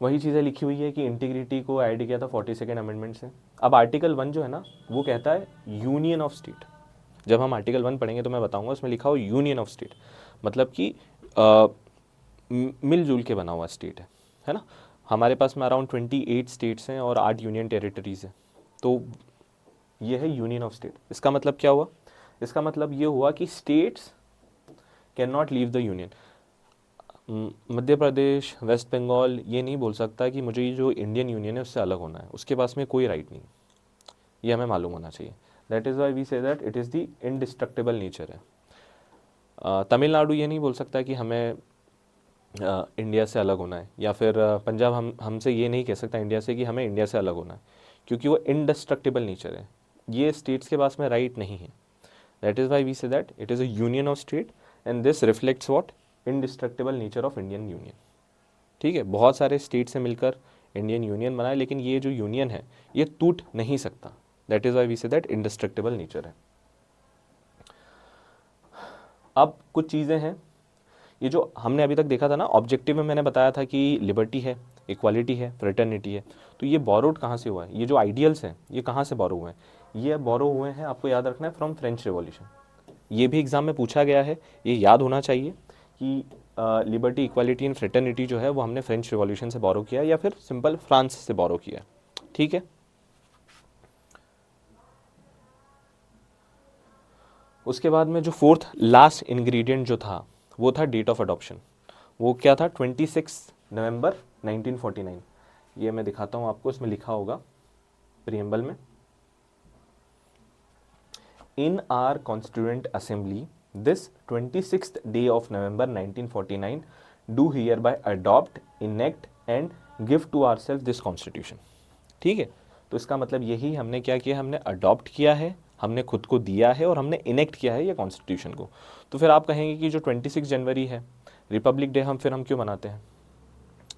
वही चीज़ें लिखी हुई है कि इंटीग्रिटी को ऐड किया था 42nd अमेंडमेंट से। अब आर्टिकल 1 जो है ना वो कहता है यूनियन ऑफ स्टेट। जब हम आर्टिकल 1 पढ़ेंगे तो मैं बताऊंगा, उसमें लिखा हो यूनियन ऑफ स्टेट, मतलब कि मिलजुल के बना हुआ स्टेट है ना। हमारे पास में अराउंड 28 स्टेट्स हैं और 8 यूनियन टेरिटरीज हैं, तो ये है यूनियन ऑफ स्टेट। इसका मतलब क्या हुआ? इसका मतलब ये हुआ कि states can not leave the union. Madhya Pradesh, West Bengal ये नहीं बोल सकता कि मुझे ये जो इंडियन यूनियन है उससे अलग होना है, उसके पास में कोई राइट नहीं, ये हमें मालूम होना चाहिए। That is why we say that it is the indestructible nature है। तमिलनाडु ये नहीं बोल सकता कि हमें इंडिया से अलग होना है, या फिर पंजाब हमसे ये नहीं कह सकता इंडिया से कि हमें इंडिया से अलग होना है, क्योंकि वो इनडिस्ट्रक्टेबल नेचर है, ये स्टेट्स के पास में राइट नहीं है। That is why we say that it is a union of state and this reflects what, indestructible nature of Indian union. ठीक है, बहुत सारे स्टेट से मिलकर इंडियन यूनियन बना है, लेकिन ये जो यूनियन है ये टूट नहीं सकता। That is why we say that indestructible nature है। अब कुछ चीज़ें हैं, ये जो हमने अभी तक देखा था ना, ऑब्जेक्टिव में मैंने बताया था कि लिबर्टी है, इक्वालिटी है, फ्रेटर्निटी है, तो ये बोरोड कहाँ से हुआ है? ये जो आइडियल्स हैं ये कहाँ से बोरो हुए हैं? ये बोरो हुए हैं, आपको याद रखना है, फ्रॉम फ्रेंच रिवॉल्यूशन। ये भी एग्जाम में पूछा गया है, ये याद होना चाहिए कि लिबर्टी, इक्वालिटी एंड फ्रेटर्निटी जो है वो हमने फ्रेंच रिवॉल्यूशन से बोरो किया या फिर सिंपल फ्रांस से बोरो किया। ठीक है, उसके बाद में जो फोर्थ लास्ट इंग्रेडिएंट जो था वो था डेट ऑफ अडॉप्शन। वो क्या था? 26 नवंबर 1949। ये मैं दिखाता हूँ आपको, इसमें लिखा होगा प्रीएम्बल में, इन our constituent assembly this 26th day of November 1949 do hereby adopt, enact and give to ourselves this constitution। ठीक है, तो इसका मतलब यही, हमने क्या किया, हमने अडॉप्ट किया है, हमने खुद को दिया है और हमने इनेक्ट किया है ये कॉन्स्टिट्यूशन को। तो फिर आप कहेंगे कि जो 26 जनवरी है रिपब्लिक डे, हम क्यों मनाते हैं?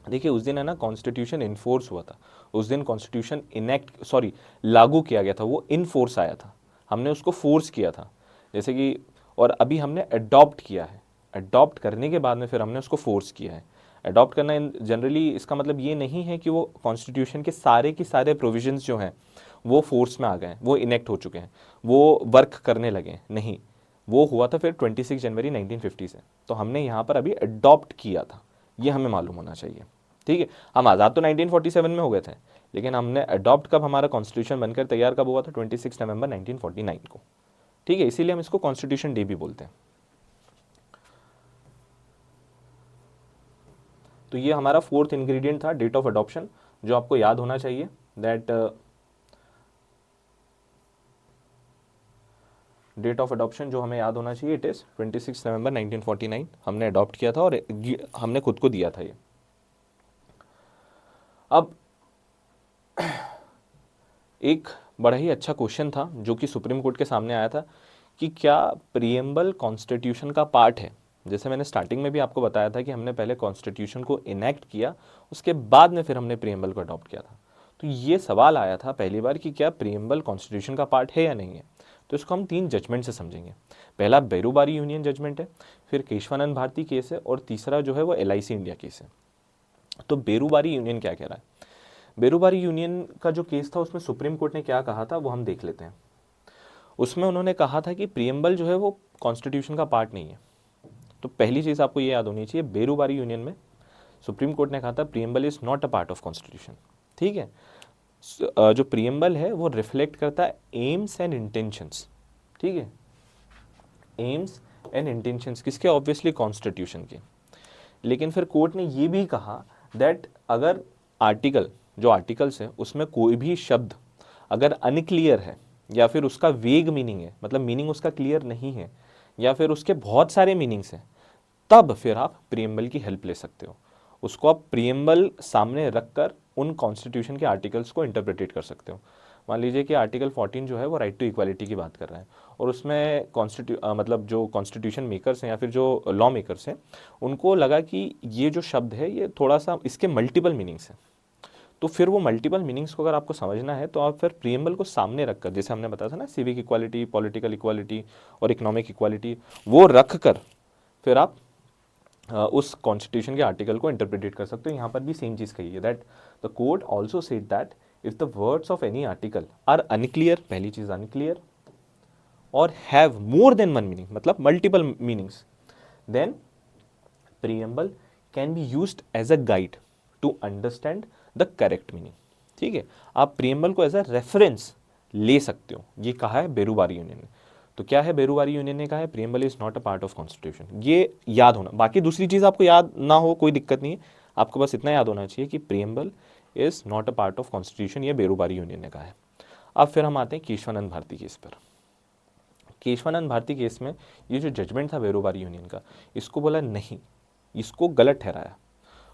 देखिए उस दिन है ना कॉन्स्टिट्यूशन इन्फोर्स हुआ था, उस दिन कॉन्स्टिट्यूशन लागू किया गया था, वो इन फोर्स आया था। हमने उसको फोर्स किया था, जैसे कि, और अभी हमने अडॉप्ट किया है, अडॉप्ट करने के बाद में फिर हमने उसको फोर्स किया है। अडॉप्ट करना जनरली इसका मतलब ये नहीं है कि वो कॉन्स्टिट्यूशन के सारे प्रोविजंस जो हैं वो फोर्स में आ गए हैं, वो इनेक्ट हो चुके हैं, वो वर्क करने लगे हैं, नहीं, वो हुआ था फिर 26 जनवरी 1950 से। तो हमने यहाँ पर अभी अडॉप्ट किया था, ये हमें मालूम होना चाहिए। ठीक है, हम आज़ाद तो 1947 में हो गए थे, लेकिन हमने अडॉप्ट कब, हमारा कॉन्स्टिट्यूशन बनकर तैयार कब हुआ था, 26 नवंबर 1949 को। ठीक है, इसीलिए हम इसको कॉन्स्टिट्यूशन डे भी बोलते हैं। तो ये हमारा फोर्थ इंग्रेडिएंट था, डेट ऑफ अडॉप्शन, जो आपको याद होना चाहिए, दैट डेट ऑफ अडॉप्शन जो हमें याद होना चाहिए, इट इज़ 26 नवंबर 1949 हमने अडॉप्ट किया था और हमने खुद को दिया था ये। अब एक बड़ा ही अच्छा क्वेश्चन था जो कि सुप्रीम कोर्ट के सामने आया था कि क्या प्रीएम्बल कॉन्स्टिट्यूशन का पार्ट है। जैसे मैंने स्टार्टिंग में भी आपको बताया था कि हमने पहले कॉन्स्टिट्यूशन को इनेक्ट किया, उसके बाद में फिर हमने प्रीएम्बल को अडॉप्ट किया था। तो ये सवाल आया था पहली बार कि क्या प्रीएम्बल कॉन्स्टिट्यूशन का पार्ट है या नहीं है। तो इसको हम 3 जजमेंट से समझेंगे। पहला बेरूबारी यूनियन जजमेंट है, फिर केशवानंद भारती केस है, और तीसरा जो है वो LIC इंडिया केस है। तो बेरूबारी यूनियन क्या कह रहा है। बेरूबारी यूनियन का जो केस था उसमें सुप्रीम कोर्ट ने क्या कहा था वो हम देख लेते हैं। उसमें उन्होंने कहा था कि प्रीएम्बल जो है वो कॉन्स्टिट्यूशन का पार्ट नहीं है। तो पहली चीज़ आपको ये याद होनी चाहिए, बेरूबारी यूनियन में सुप्रीम कोर्ट ने कहा था preamble is not a part of constitution. ठीक है, जो प्रीएम्बल है वो रिफ्लेक्ट करता है एम्स एंड इंटेंशंस। ठीक है, एम्स एंड इंटेंशंस किसके, ऑब्वियसली कॉन्स्टिट्यूशन के। लेकिन फिर कोर्ट ने ये भी कहा दैट अगर आर्टिकल, जो आर्टिकल्स है उसमें कोई भी शब्द अगर अनक्लियर है, या फिर उसका वेग मीनिंग है, मतलब मीनिंग उसका क्लियर नहीं है, या फिर उसके बहुत सारे मीनिंग्स हैं, तब फिर आप प्रीएम्बल की हेल्प ले सकते हो। उसको आप प्रीएम्बल सामने रखकर उन कॉन्स्टिट्यूशन के आर्टिकल्स को इंटरप्रेटेट कर सकते हो। मान लीजिए कि आर्टिकल 14 जो है वो राइट टू इक्वालिटी की बात कर रहा है, और उसमें मतलब जो कॉन्स्टिट्यूशन मेकर्स हैं या फिर जो लॉ मेकर्स हैं उनको लगा कि ये जो शब्द है ये थोड़ा सा इसके मल्टीपल मीनिंग्स हैं। तो फिर वो मल्टीपल मीनिंग्स को अगर आपको समझना है तो आप फिर प्रीएम्बल को सामने रखकर, जैसे हमने बताया था ना, सिविक इक्वालिटी, पॉलिटिकल इक्वालिटी और इकोनॉमिक इक्वालिटी, वो रख कर फिर आप उस कॉन्स्टिट्यूशन के आर्टिकल को इंटरप्रेटेट कर सकते हो। यहाँ पर भी सेम चीज़ कही है that the court also said that if the words of any article are unclear, पहली चीज़ अनक्लियर, और have more than one meaning, मतलब multiple meanings, then preamble can be used as a guide to understand the correct meaning. ठीक है, आप preamble को as a reference ले सकते हो, ये कहा है बेरूबारी यूनियन ने। तो क्या है बेरूबारी यूनियन ने कहा है, preamble is not a part of constitution. ये याद होना, बाकी दूसरी चीज़ आपको याद ना हो कोई दिक्कत नहीं है, आपको बस इतना याद होना चाहिए कि preamble is not a part of constitution, ये बेरूबारी यूनियन ने कहा है। अब फिर हम आते हैं केशवानंद भारती केस पर। केशवानंद भारती केस में ये जो जजमेंट था बेरूबारी यूनियन का, इसको बोला नहीं, इसको गलत ठहराया।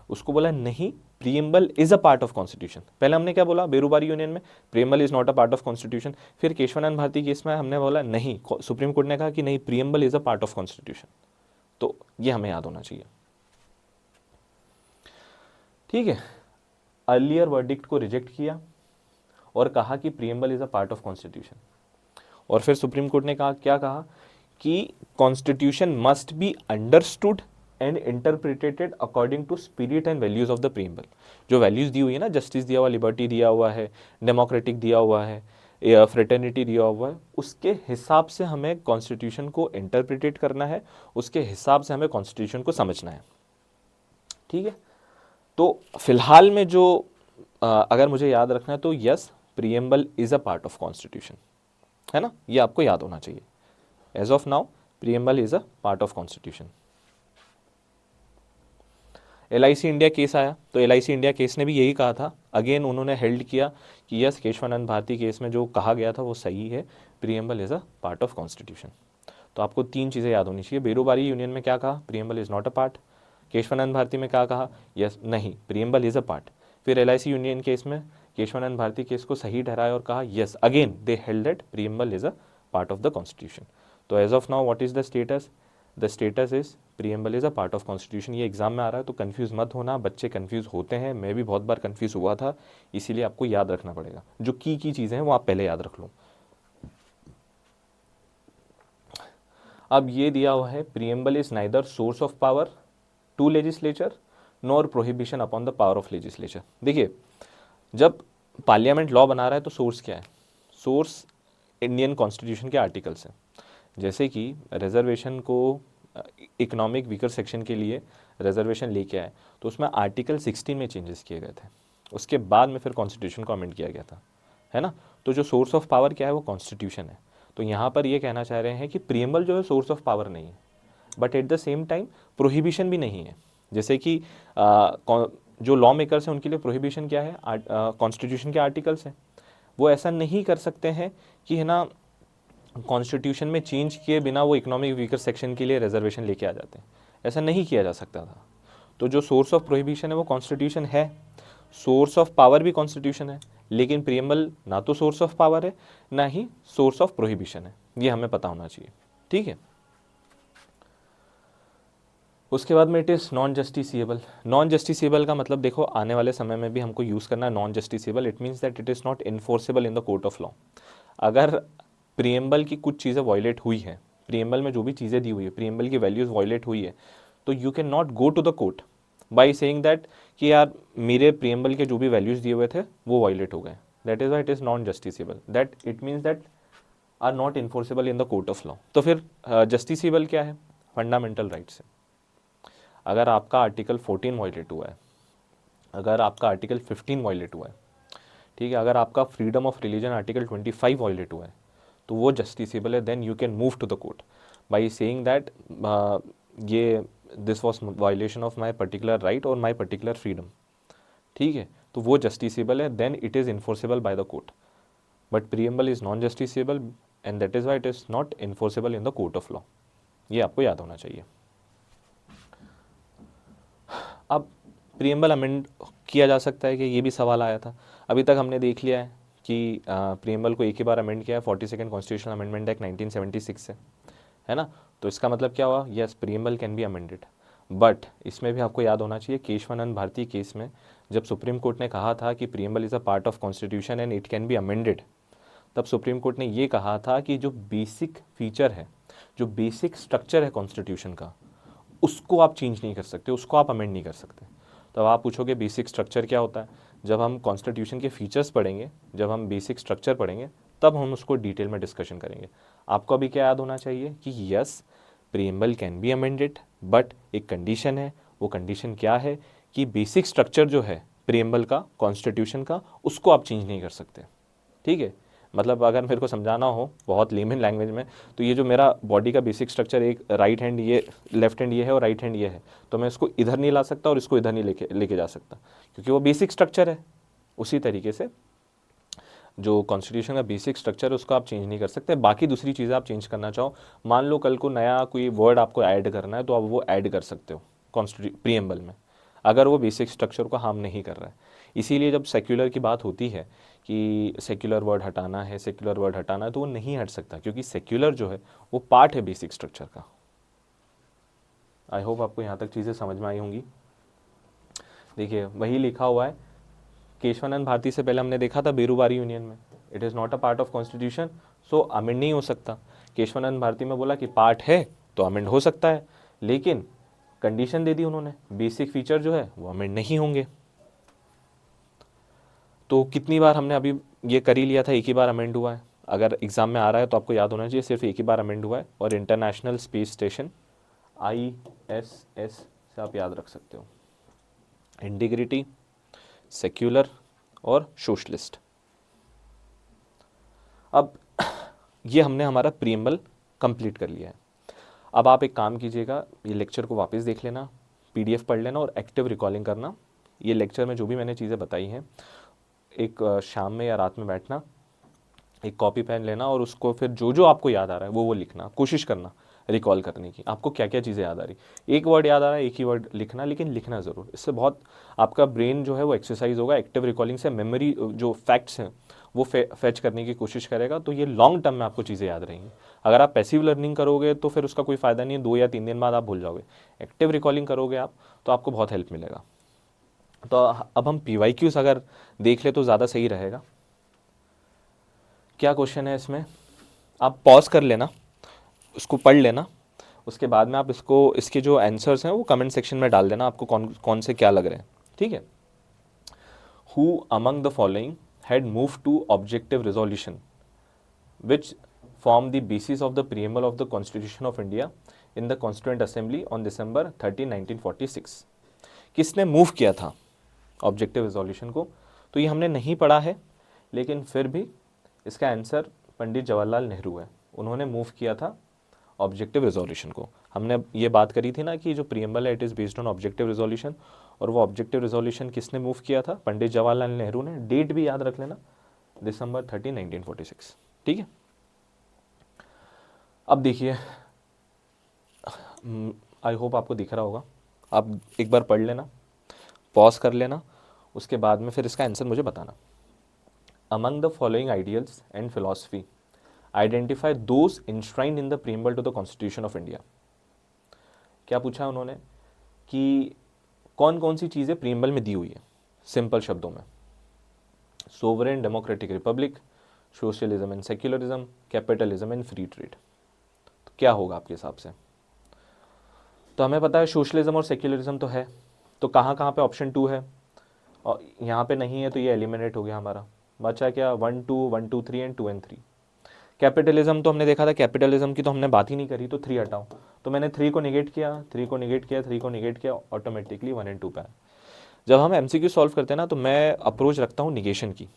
उसको बोला नहीं, preamble is a part of constitution. पहले हमने क्या बोला बेरूबारी यूनियन में, preamble is not a part of constitution. फिर केशवानंद भारती केस में हमने बोला नहीं, सुप्रीम कोर्ट ने कहा कि नहीं, preamble is a part of constitution. तो ये हमें याद होना चाहिए। ठीक है, अर्लियर वर्डिक्ट को रिजेक्ट किया और कहा कि preamble is a part of constitution. और फिर सुप्रीम कोर्ट ने कहा, क्या कहा कि constitution must be understood and interpreted according to spirit and values of the preamble. जो वैल्यूज दी हुई है ना, जस्टिस दिया हुआ, लिबर्टी दिया हुआ है, डेमोक्रेटिक दिया हुआ है, फ्रेटर्निटी दिया हुआ है, उसके हिसाब से हमें कॉन्स्टिट्यूशन को इंटरप्रिटेट करना है, उसके हिसाब से हमें कॉन्स्टिट्यूशन को समझना है। ठीक है, तो फिलहाल में जो अगर मुझे याद रखना है तो yes, preamble is a part of constitution, है ना, ये आपको याद होना चाहिए। As of now preamble is a part of constitution. LIC India case आया, तो LIC इंडिया केस ने भी यही कहा था, अगेन उन्होंने हेल्ड किया कि यस, केशवानंद भारती केस में जो कहा गया था वो सही है, preamble is a part of constitution. तो आपको 3 चीज़ें याद होनी चाहिए। बेरूबारी यूनियन में क्या कहा, preamble is not a part. Kesavananda Bharati में क्या कहा, यस नहीं, प्रीएम्बल इज अ पार्ट। फिर LIC यूनियन केस में केशवानंद भारती केस को सही ठहराया और कहा yes, again they held that preamble is a part of the constitution. तो as of now what is the status, the status is preamble is a part of constitution. ये exam में आ रहा है तो कंफ्यूज मत होना, बच्चे कंफ्यूज होते हैं, मैं भी बहुत बार कंफ्यूज हुआ था, इसीलिए आपको याद रखना पड़ेगा। जो की चीज़ें हैं वो आप पहले याद रख लो। अब ये दिया हुआ है preamble is neither source of power to legislature nor prohibition upon the power of legislature. देखिए, जब पार्लियामेंट लॉ बना रहा है तो सोर्स क्या है? सोर्स इंडियन कॉन्स्टिट्यूशन के आर्टिकल्स हैं। जैसे कि रिजर्वेशन को इकोनॉमिक वीकर सेक्शन के लिए रिजर्वेशन लेके आए तो उसमें आर्टिकल 16 में चेंजेस किए गए थे, उसके बाद में फिर कॉन्स्टिट्यूशन को अमेंड किया गया था, है ना। तो जो सोर्स ऑफ पावर क्या है, वो कॉन्स्टिट्यूशन है। तो यहाँ पर ये कहना चाह रहे हैं कि प्रीएम्बल जो है सोर्स ऑफ पावर नहीं है, but at the same time prohibition भी नहीं है। जैसे कि जो लॉ मेकर्स हैं उनके लिए प्रोहिबिशन क्या है, कॉन्स्टिट्यूशन के आर्टिकल्स हैं। वो ऐसा नहीं कर सकते हैं कि, है ना, कॉन्स्टिट्यूशन में चेंज किए बिना वो इकोनॉमिक वीकर सेक्शन के लिए रिजर्वेशन लेके आ जाते हैं, ऐसा नहीं किया जा सकता था। तो जो सोर्स ऑफ प्रोहिबिशन है वो कॉन्स्टिट्यूशन है, सोर्स ऑफ पावर भी कॉन्स्टिट्यूशन है, लेकिन प्रीएम्बल ना तो सोर्स ऑफ पावर है ना ही सोर्स ऑफ प्रोहिबिशन है, ये हमें पता होना चाहिए, ठीक है। उसके बाद में it is non justiciable. Non justiciable का मतलब देखो, आने वाले समय में भी हमको यूज़ करना है non justiciable. It means that it is not enforceable in the court of law. अगर प्रीएम्बल की कुछ चीज़ें वायलेट हुई है, प्रीएम्बल में जो भी चीज़ें दी हुई है, प्रीएम्बल की वैल्यूज़ वायलेट हुई है, तो you can not go to the court by saying that कि यार मेरे प्रीएम्बल के जो भी वैल्यूज़ दिए हुए थे वो वायलेट हो गए। That is why it is non justiciable, that it means that are not enforceable in the court of law. तो फिर जस्टिसिएबल क्या है? फंडामेंटल राइट्स है। अगर आपका आर्टिकल 14 वायलेट हुआ है, अगर आपका आर्टिकल 15 वायलेट हुआ है, ठीक है, अगर आपका freedom of religion article 25 violate हुआ है, तो वो जस्टिसेबल है। Then you can move to the court by saying that ये this was violation of my particular right और माई पर्टिकुलर फ्रीडम, ठीक है, तो वो जस्टिसेबल है, then it is enforceable by the court. But preamble is non justiciable and that is why it is not enforceable in the court of law. ये आपको याद होना चाहिए। अब प्रीएम्बल अमेंड किया जा सकता है कि, ये भी सवाल आया था। अभी तक हमने देख लिया है कि प्रीएम्बल को एक ही बार अमेंड किया है, 42nd कॉन्स्टिट्यूशनल अमेंडमेंट एक्ट 1976 से, है ना। तो इसका मतलब क्या हुआ? Yes, preamble can be amended. But इसमें भी आपको याद होना चाहिए, केशवानंद भारती केस में जब सुप्रीम कोर्ट ने कहा था कि preamble is a part of constitution and it can be amended, तब सुप्रीम कोर्ट ने ये कहा था कि जो बेसिक फीचर है, जो बेसिक स्ट्रक्चर है कॉन्स्टिट्यूशन का, उसको आप चेंज नहीं कर सकते, उसको आप अमेंड नहीं कर सकते। तो आप पूछोगे बेसिक स्ट्रक्चर क्या होता है? जब हम कॉन्स्टिट्यूशन के फीचर्स पढ़ेंगे, जब हम बेसिक स्ट्रक्चर पढ़ेंगे, तब हम उसको डिटेल में डिस्कशन करेंगे। आपको अभी क्या याद होना चाहिए कि yes, preamble can be amended, but एक कंडीशन है। वो कंडीशन क्या है कि बेसिक स्ट्रक्चर जो है प्रीएम्बल का, कॉन्स्टिट्यूशन का, उसको आप चेंज नहीं कर सकते, ठीक है। मतलब अगर मेरे को समझाना हो बहुत लेमन लैंग्वेज में, तो ये जो मेरा बॉडी का बेसिक स्ट्रक्चर, एक राइट हैंड ये, लेफ्ट हैंड ये है और राइट हैंड ये है, तो मैं इसको इधर नहीं ला सकता और इसको इधर नहीं लेके जा सकता, क्योंकि वो बेसिक स्ट्रक्चर है। उसी तरीके से जो कॉन्स्टिट्यूशन का बेसिक स्ट्रक्चर है उसको आप चेंज नहीं कर सकते। बाकी दूसरी चीज़ें आप चेंज करना चाहो, मान लो कल को नया कोई वर्ड आपको ऐड करना है, तो आप वो ऐड कर सकते हो प्रीएम्बल में, अगर वो बेसिक स्ट्रक्चर को हार्म नहीं कर रहा है। इसीलिए जब सेक्युलर की बात होती है कि सेक्युलर वर्ड हटाना है, सेक्युलर वर्ड हटाना है, तो वो नहीं हट सकता, क्योंकि सेक्युलर जो है वो पार्ट है बेसिक स्ट्रक्चर का। आई होप आपको यहाँ तक चीज़ें समझ में आई होंगी। देखिए, वही लिखा हुआ है, केशवानंद भारती से पहले हमने देखा था बेरूबारी यूनियन में, it is not a part of constitution, so amend नहीं हो सकता। केशवानंद भारती में बोला कि पार्ट है तो अमेंड हो सकता है, लेकिन कंडीशन दे दी उन्होंने, बेसिक फीचर जो है वो अमेंड नहीं होंगे। तो कितनी बार हमने अभी ये कर ही लिया था, एक ही बार अमेंड हुआ है। अगर एग्जाम में आ रहा है तो आपको याद होना चाहिए सिर्फ एक ही बार अमेंड हुआ है, और इंटरनेशनल स्पेस स्टेशन ISS से आप याद रख सकते हो, इंटीग्रिटी, सेक्युलर और सोशलिस्ट। अब ये हमने हमारा प्रीएम्बल कंप्लीट कर लिया है। अब आप एक काम कीजिएगा, ये लेक्चर को वापस देख लेना, PDF पढ़ लेना और एक्टिव रिकॉलिंग करना। ये लेक्चर में जो भी मैंने चीज़ें बताई हैं, एक शाम में या रात में बैठना, एक कॉपी पेन लेना और उसको फिर जो जो आपको याद आ रहा है वो लिखना, कोशिश करना रिकॉल करने की, आपको क्या क्या चीज़ें याद आ रही। एक वर्ड याद आ रहा है, एक ही वर्ड लिखना, लेकिन लिखना ज़रूर। इससे बहुत आपका ब्रेन जो है वो एक्सरसाइज होगा। एक्टिव रिकॉलिंग से मेमोरी जो फैक्ट्स हैं वो फैच करने की कोशिश करेगा, तो ये लॉन्ग टर्म में आपको चीज़ें याद रहेंगी। अगर आप पैसिव लर्निंग करोगे तो फिर उसका कोई फ़ायदा नहीं है, 2 या 3 दिन बाद आप भूल जाओगे। एक्टिव रिकॉलिंग करोगे आप तो आपको बहुत हेल्प मिलेगा। तो अब हम PYQs अगर देख ले तो ज़्यादा सही रहेगा। क्या क्वेश्चन है इसमें, आप पॉज कर लेना, उसको पढ़ लेना, उसके बाद में आप इसके जो आंसर्स हैं वो कमेंट सेक्शन में डाल देना, आपको कौन कौन से क्या लग रहे हैं, ठीक है। Who among the following had move to objective resolution which form the basis of the preamble of the constitution of India in the constituent assembly on December 13, 1946। किसने मूव किया था ऑब्जेक्टिव रिजोल्यूशन को? तो ये हमने नहीं पढ़ा है, लेकिन फिर भी इसका आंसर पंडित जवाहरलाल नेहरू है। उन्होंने मूव किया था ऑब्जेक्टिव रिजोल्यूशन को। हमने ये बात करी थी ना कि जो प्रीएम्बल है it is based on objective resolution, और वो ऑब्जेक्टिव रिजोल्यूशन किसने मूव किया था? पंडित जवाहरलाल नेहरू ने। डेट भी याद रख लेना, December 13, 1946, ठीक है। अब देखिए, आई होप आपको दिख रहा होगा, आप एक बार पढ़ लेना, पॉज कर लेना, उसके बाद में फिर इसका आंसर मुझे बताना। Among the following ideals and philosophy identify those enshrined in the preamble to the constitution of India. क्या पूछा उन्होंने कि कौन कौन सी चीज़ें प्रीएम्बल में दी हुई है? सिंपल शब्दों में, sovereign democratic Republic, socialism and secularism, capitalism and free trade. तो क्या होगा आपके हिसाब से? तो हमें पता है सोशलिज्म और सेक्युलरिज्म तो है, तो कहाँ कहाँ पे ऑप्शन 2 है, और यहाँ पे नहीं है, तो ये एलिमिनेट हो गया हमारा। बचा क्या? 1 2 1 2 3 एंड 2 एंड 3। कैपिटलिज्म तो हमने देखा था, कैपिटलिज्म की तो हमने बात ही नहीं करी, तो 3 हटाओ। तो मैंने 3 को निगेट किया, 3 को निगेट किया, 3 को निगेट किया, ऑटोमेटिकली 1 एंड 2 पे आया। जब हम एमसीक्यू सॉल्व करते हैं ना, तो मैं अप्रोच रखता हूँ निगेशन की,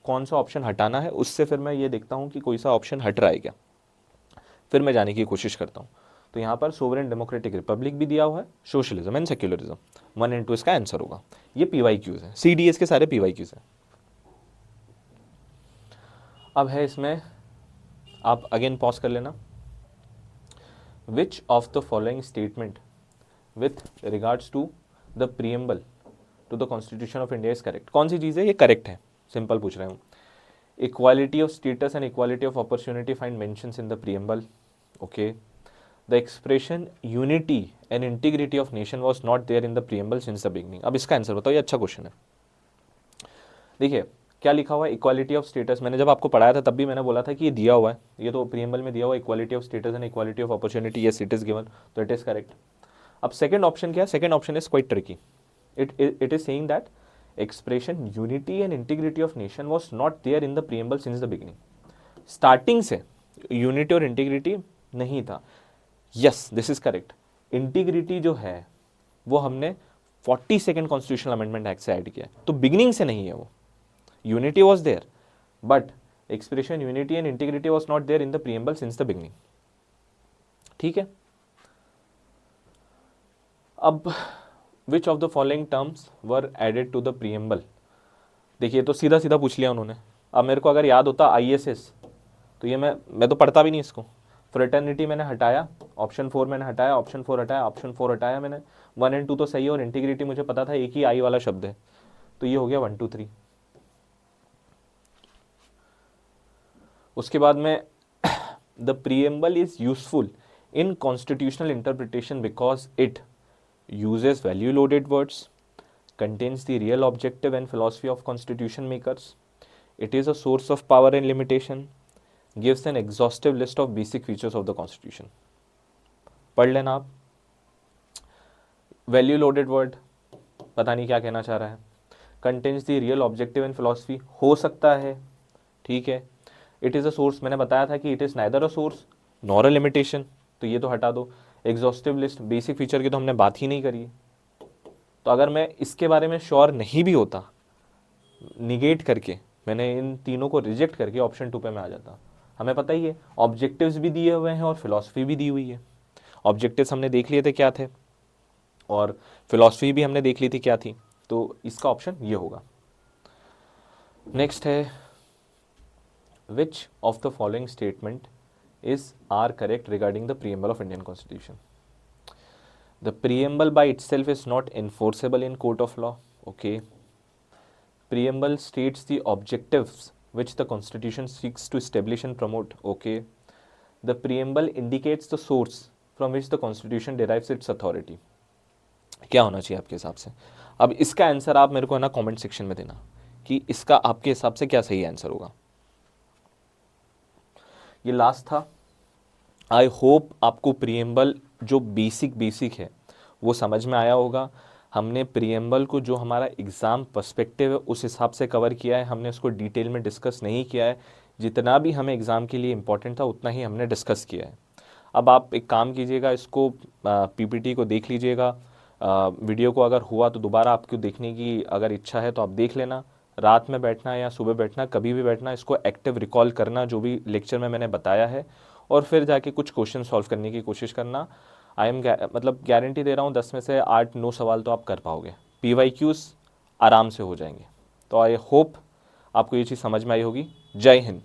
कौन सा ऑप्शन हटाना है, उससे फिर मैं ये देखता हूँ कि कोई सा ऑप्शन हट रहा है क्या, फिर मैं जाने की कोशिश करता हूँ। तो यहाँ पर सोवरेन डेमोक्रेटिक रिपब्लिक भी दिया हुआ है, सोशलिज्म एंड सेक्युलरिज्म, 1 एंड 2 इसका आंसर होगा। ये PYQs है, CDS के सारे PYQs हैं। अब है इसमें, आप अगेन पॉज कर लेना। Which of the following statement with regards to the preamble to the constitution of India is correct? कौन सी चीज़ है ये करेक्ट है? सिंपल पूछ रहा हूँ। Equality of status and equality of opportunity find mentions in the preamble, okay. The expression unity and integrity of nation was not there in the preamble since the beginning. अब इसका answer बताओ, ये अच्छा question है। देखिए क्या लिखा हुआ है, इक्वालिटी ऑफ स्टेटस। मैंने जब आपको पढ़ाया था तब भी मैंने बोला था कि ये दिया हुआ है, ये तो प्रीएम्बल में दिया हुआ है, equality of status and equality of opportunity, yes it is given, तो इट इज करेक्ट। अब सेकंड ऑप्शन क्या है? Second option is quite tricky. It is saying that expression unity and integrity of nation was not there in the preamble since the beginning. Starting से unity और integrity नहीं था। Yes this is correct. Integrity जो है वो हमने 42nd constitutional amendment act से add किया है, तो बिगिनिंग से नहीं है वो। Unity was there but expression unity and integrity was not there in the preamble since the beginning, ठीक है। अब which of the following terms were added to the preamble? देखिए तो सीधा सीधा पूछ लिया उन्होंने। अब मेरे को अगर याद होता ISS, तो ये मैं तो पढ़ता भी नहीं इसको। फ्रेटर्निटी मैंने हटाया, ऑप्शन 4 मैंने हटाया, ऑप्शन 4 हटाया, ऑप्शन 4 हटाया मैंने, 1 एंड 2 तो सही है, और इंटीग्रिटी मुझे पता था एक ही आई वाला शब्द है, तो ये हो गया 1 2 3। उसके बाद में the preamble is useful in constitutional interpretation because it uses value loaded words, contains the real objective and philosophy of constitution makers, it is a source of power and limitation, gives an exhaustive list of basic features of the constitution। पढ़ लेना आप। value loaded word पता नहीं क्या कहना चाह रहा है। contains the real objective and philosophy हो सकता है, ठीक है। it is a source मैंने बताया था कि it is neither a source nor a limitation, तो ये तो हटा दो। एग्जॉस्टिव लिस्ट, बेसिक फीचर की तो हमने बात ही नहीं करी है। तो अगर मैं इसके बारे में श्योर नहीं भी होता, निगेट करके मैंने इन तीनों को रिजेक्ट करके ऑप्शन 2 पे मैं आ जाता। हमें पता ही है ऑब्जेक्टिव्स भी दिए हुए हैं और फिलॉसफी भी दी हुई है। ऑब्जेक्टिव्स हमने देख लिए थे क्या थे, और फिलॉसफी भी हमने देख ली थी क्या थी, तो इसका ऑप्शन ये होगा। नेक्स्ट है विच of the following statement are correct regarding the preamble of Indian Constitution? The preamble by itself is not enforceable in court of law, okay. Preamble states the objectives which the Constitution seeks to establish and promote, okay. The preamble indicates the source from which the Constitution derives its authority। क्या होना चाहिए आपके हिसाब से? अब इसका answer आप मेरे को है ना कमेंट सेक्शन में देना कि इसका आपके हिसाब से क्या सही आंसर होगा। ये लास्ट था आई होप आपको प्रियम्बल जो बेसिक है वो समझ में आया होगा। हमने प्रियम्बल को जो हमारा एग्ज़ाम पर्सपेक्टिव है उस हिसाब से कवर किया है, हमने उसको डिटेल में डिस्कस नहीं किया है। जितना भी हमें एग्ज़ाम के लिए इम्पोर्टेंट था उतना ही हमने डिस्कस किया है। अब आप एक काम कीजिएगा, इसको पीपीटी को देख लीजिएगा, वीडियो को अगर हुआ तो दोबारा आपको देखने की अगर इच्छा है तो आप देख लेना। रात में बैठना या सुबह बैठना, कभी भी बैठना, इसको एक्टिव रिकॉल करना जो भी लेक्चर में मैंने बताया है, और फिर जाके कुछ क्वेश्चन सॉल्व करने की कोशिश करना। आई एम मतलब गारंटी दे रहा हूँ 10 में से 8-9 सवाल तो आप कर पाओगे। PYQs आराम से हो जाएंगे। तो आई होप आपको ये चीज़ समझ में आई होगी। जय हिंद।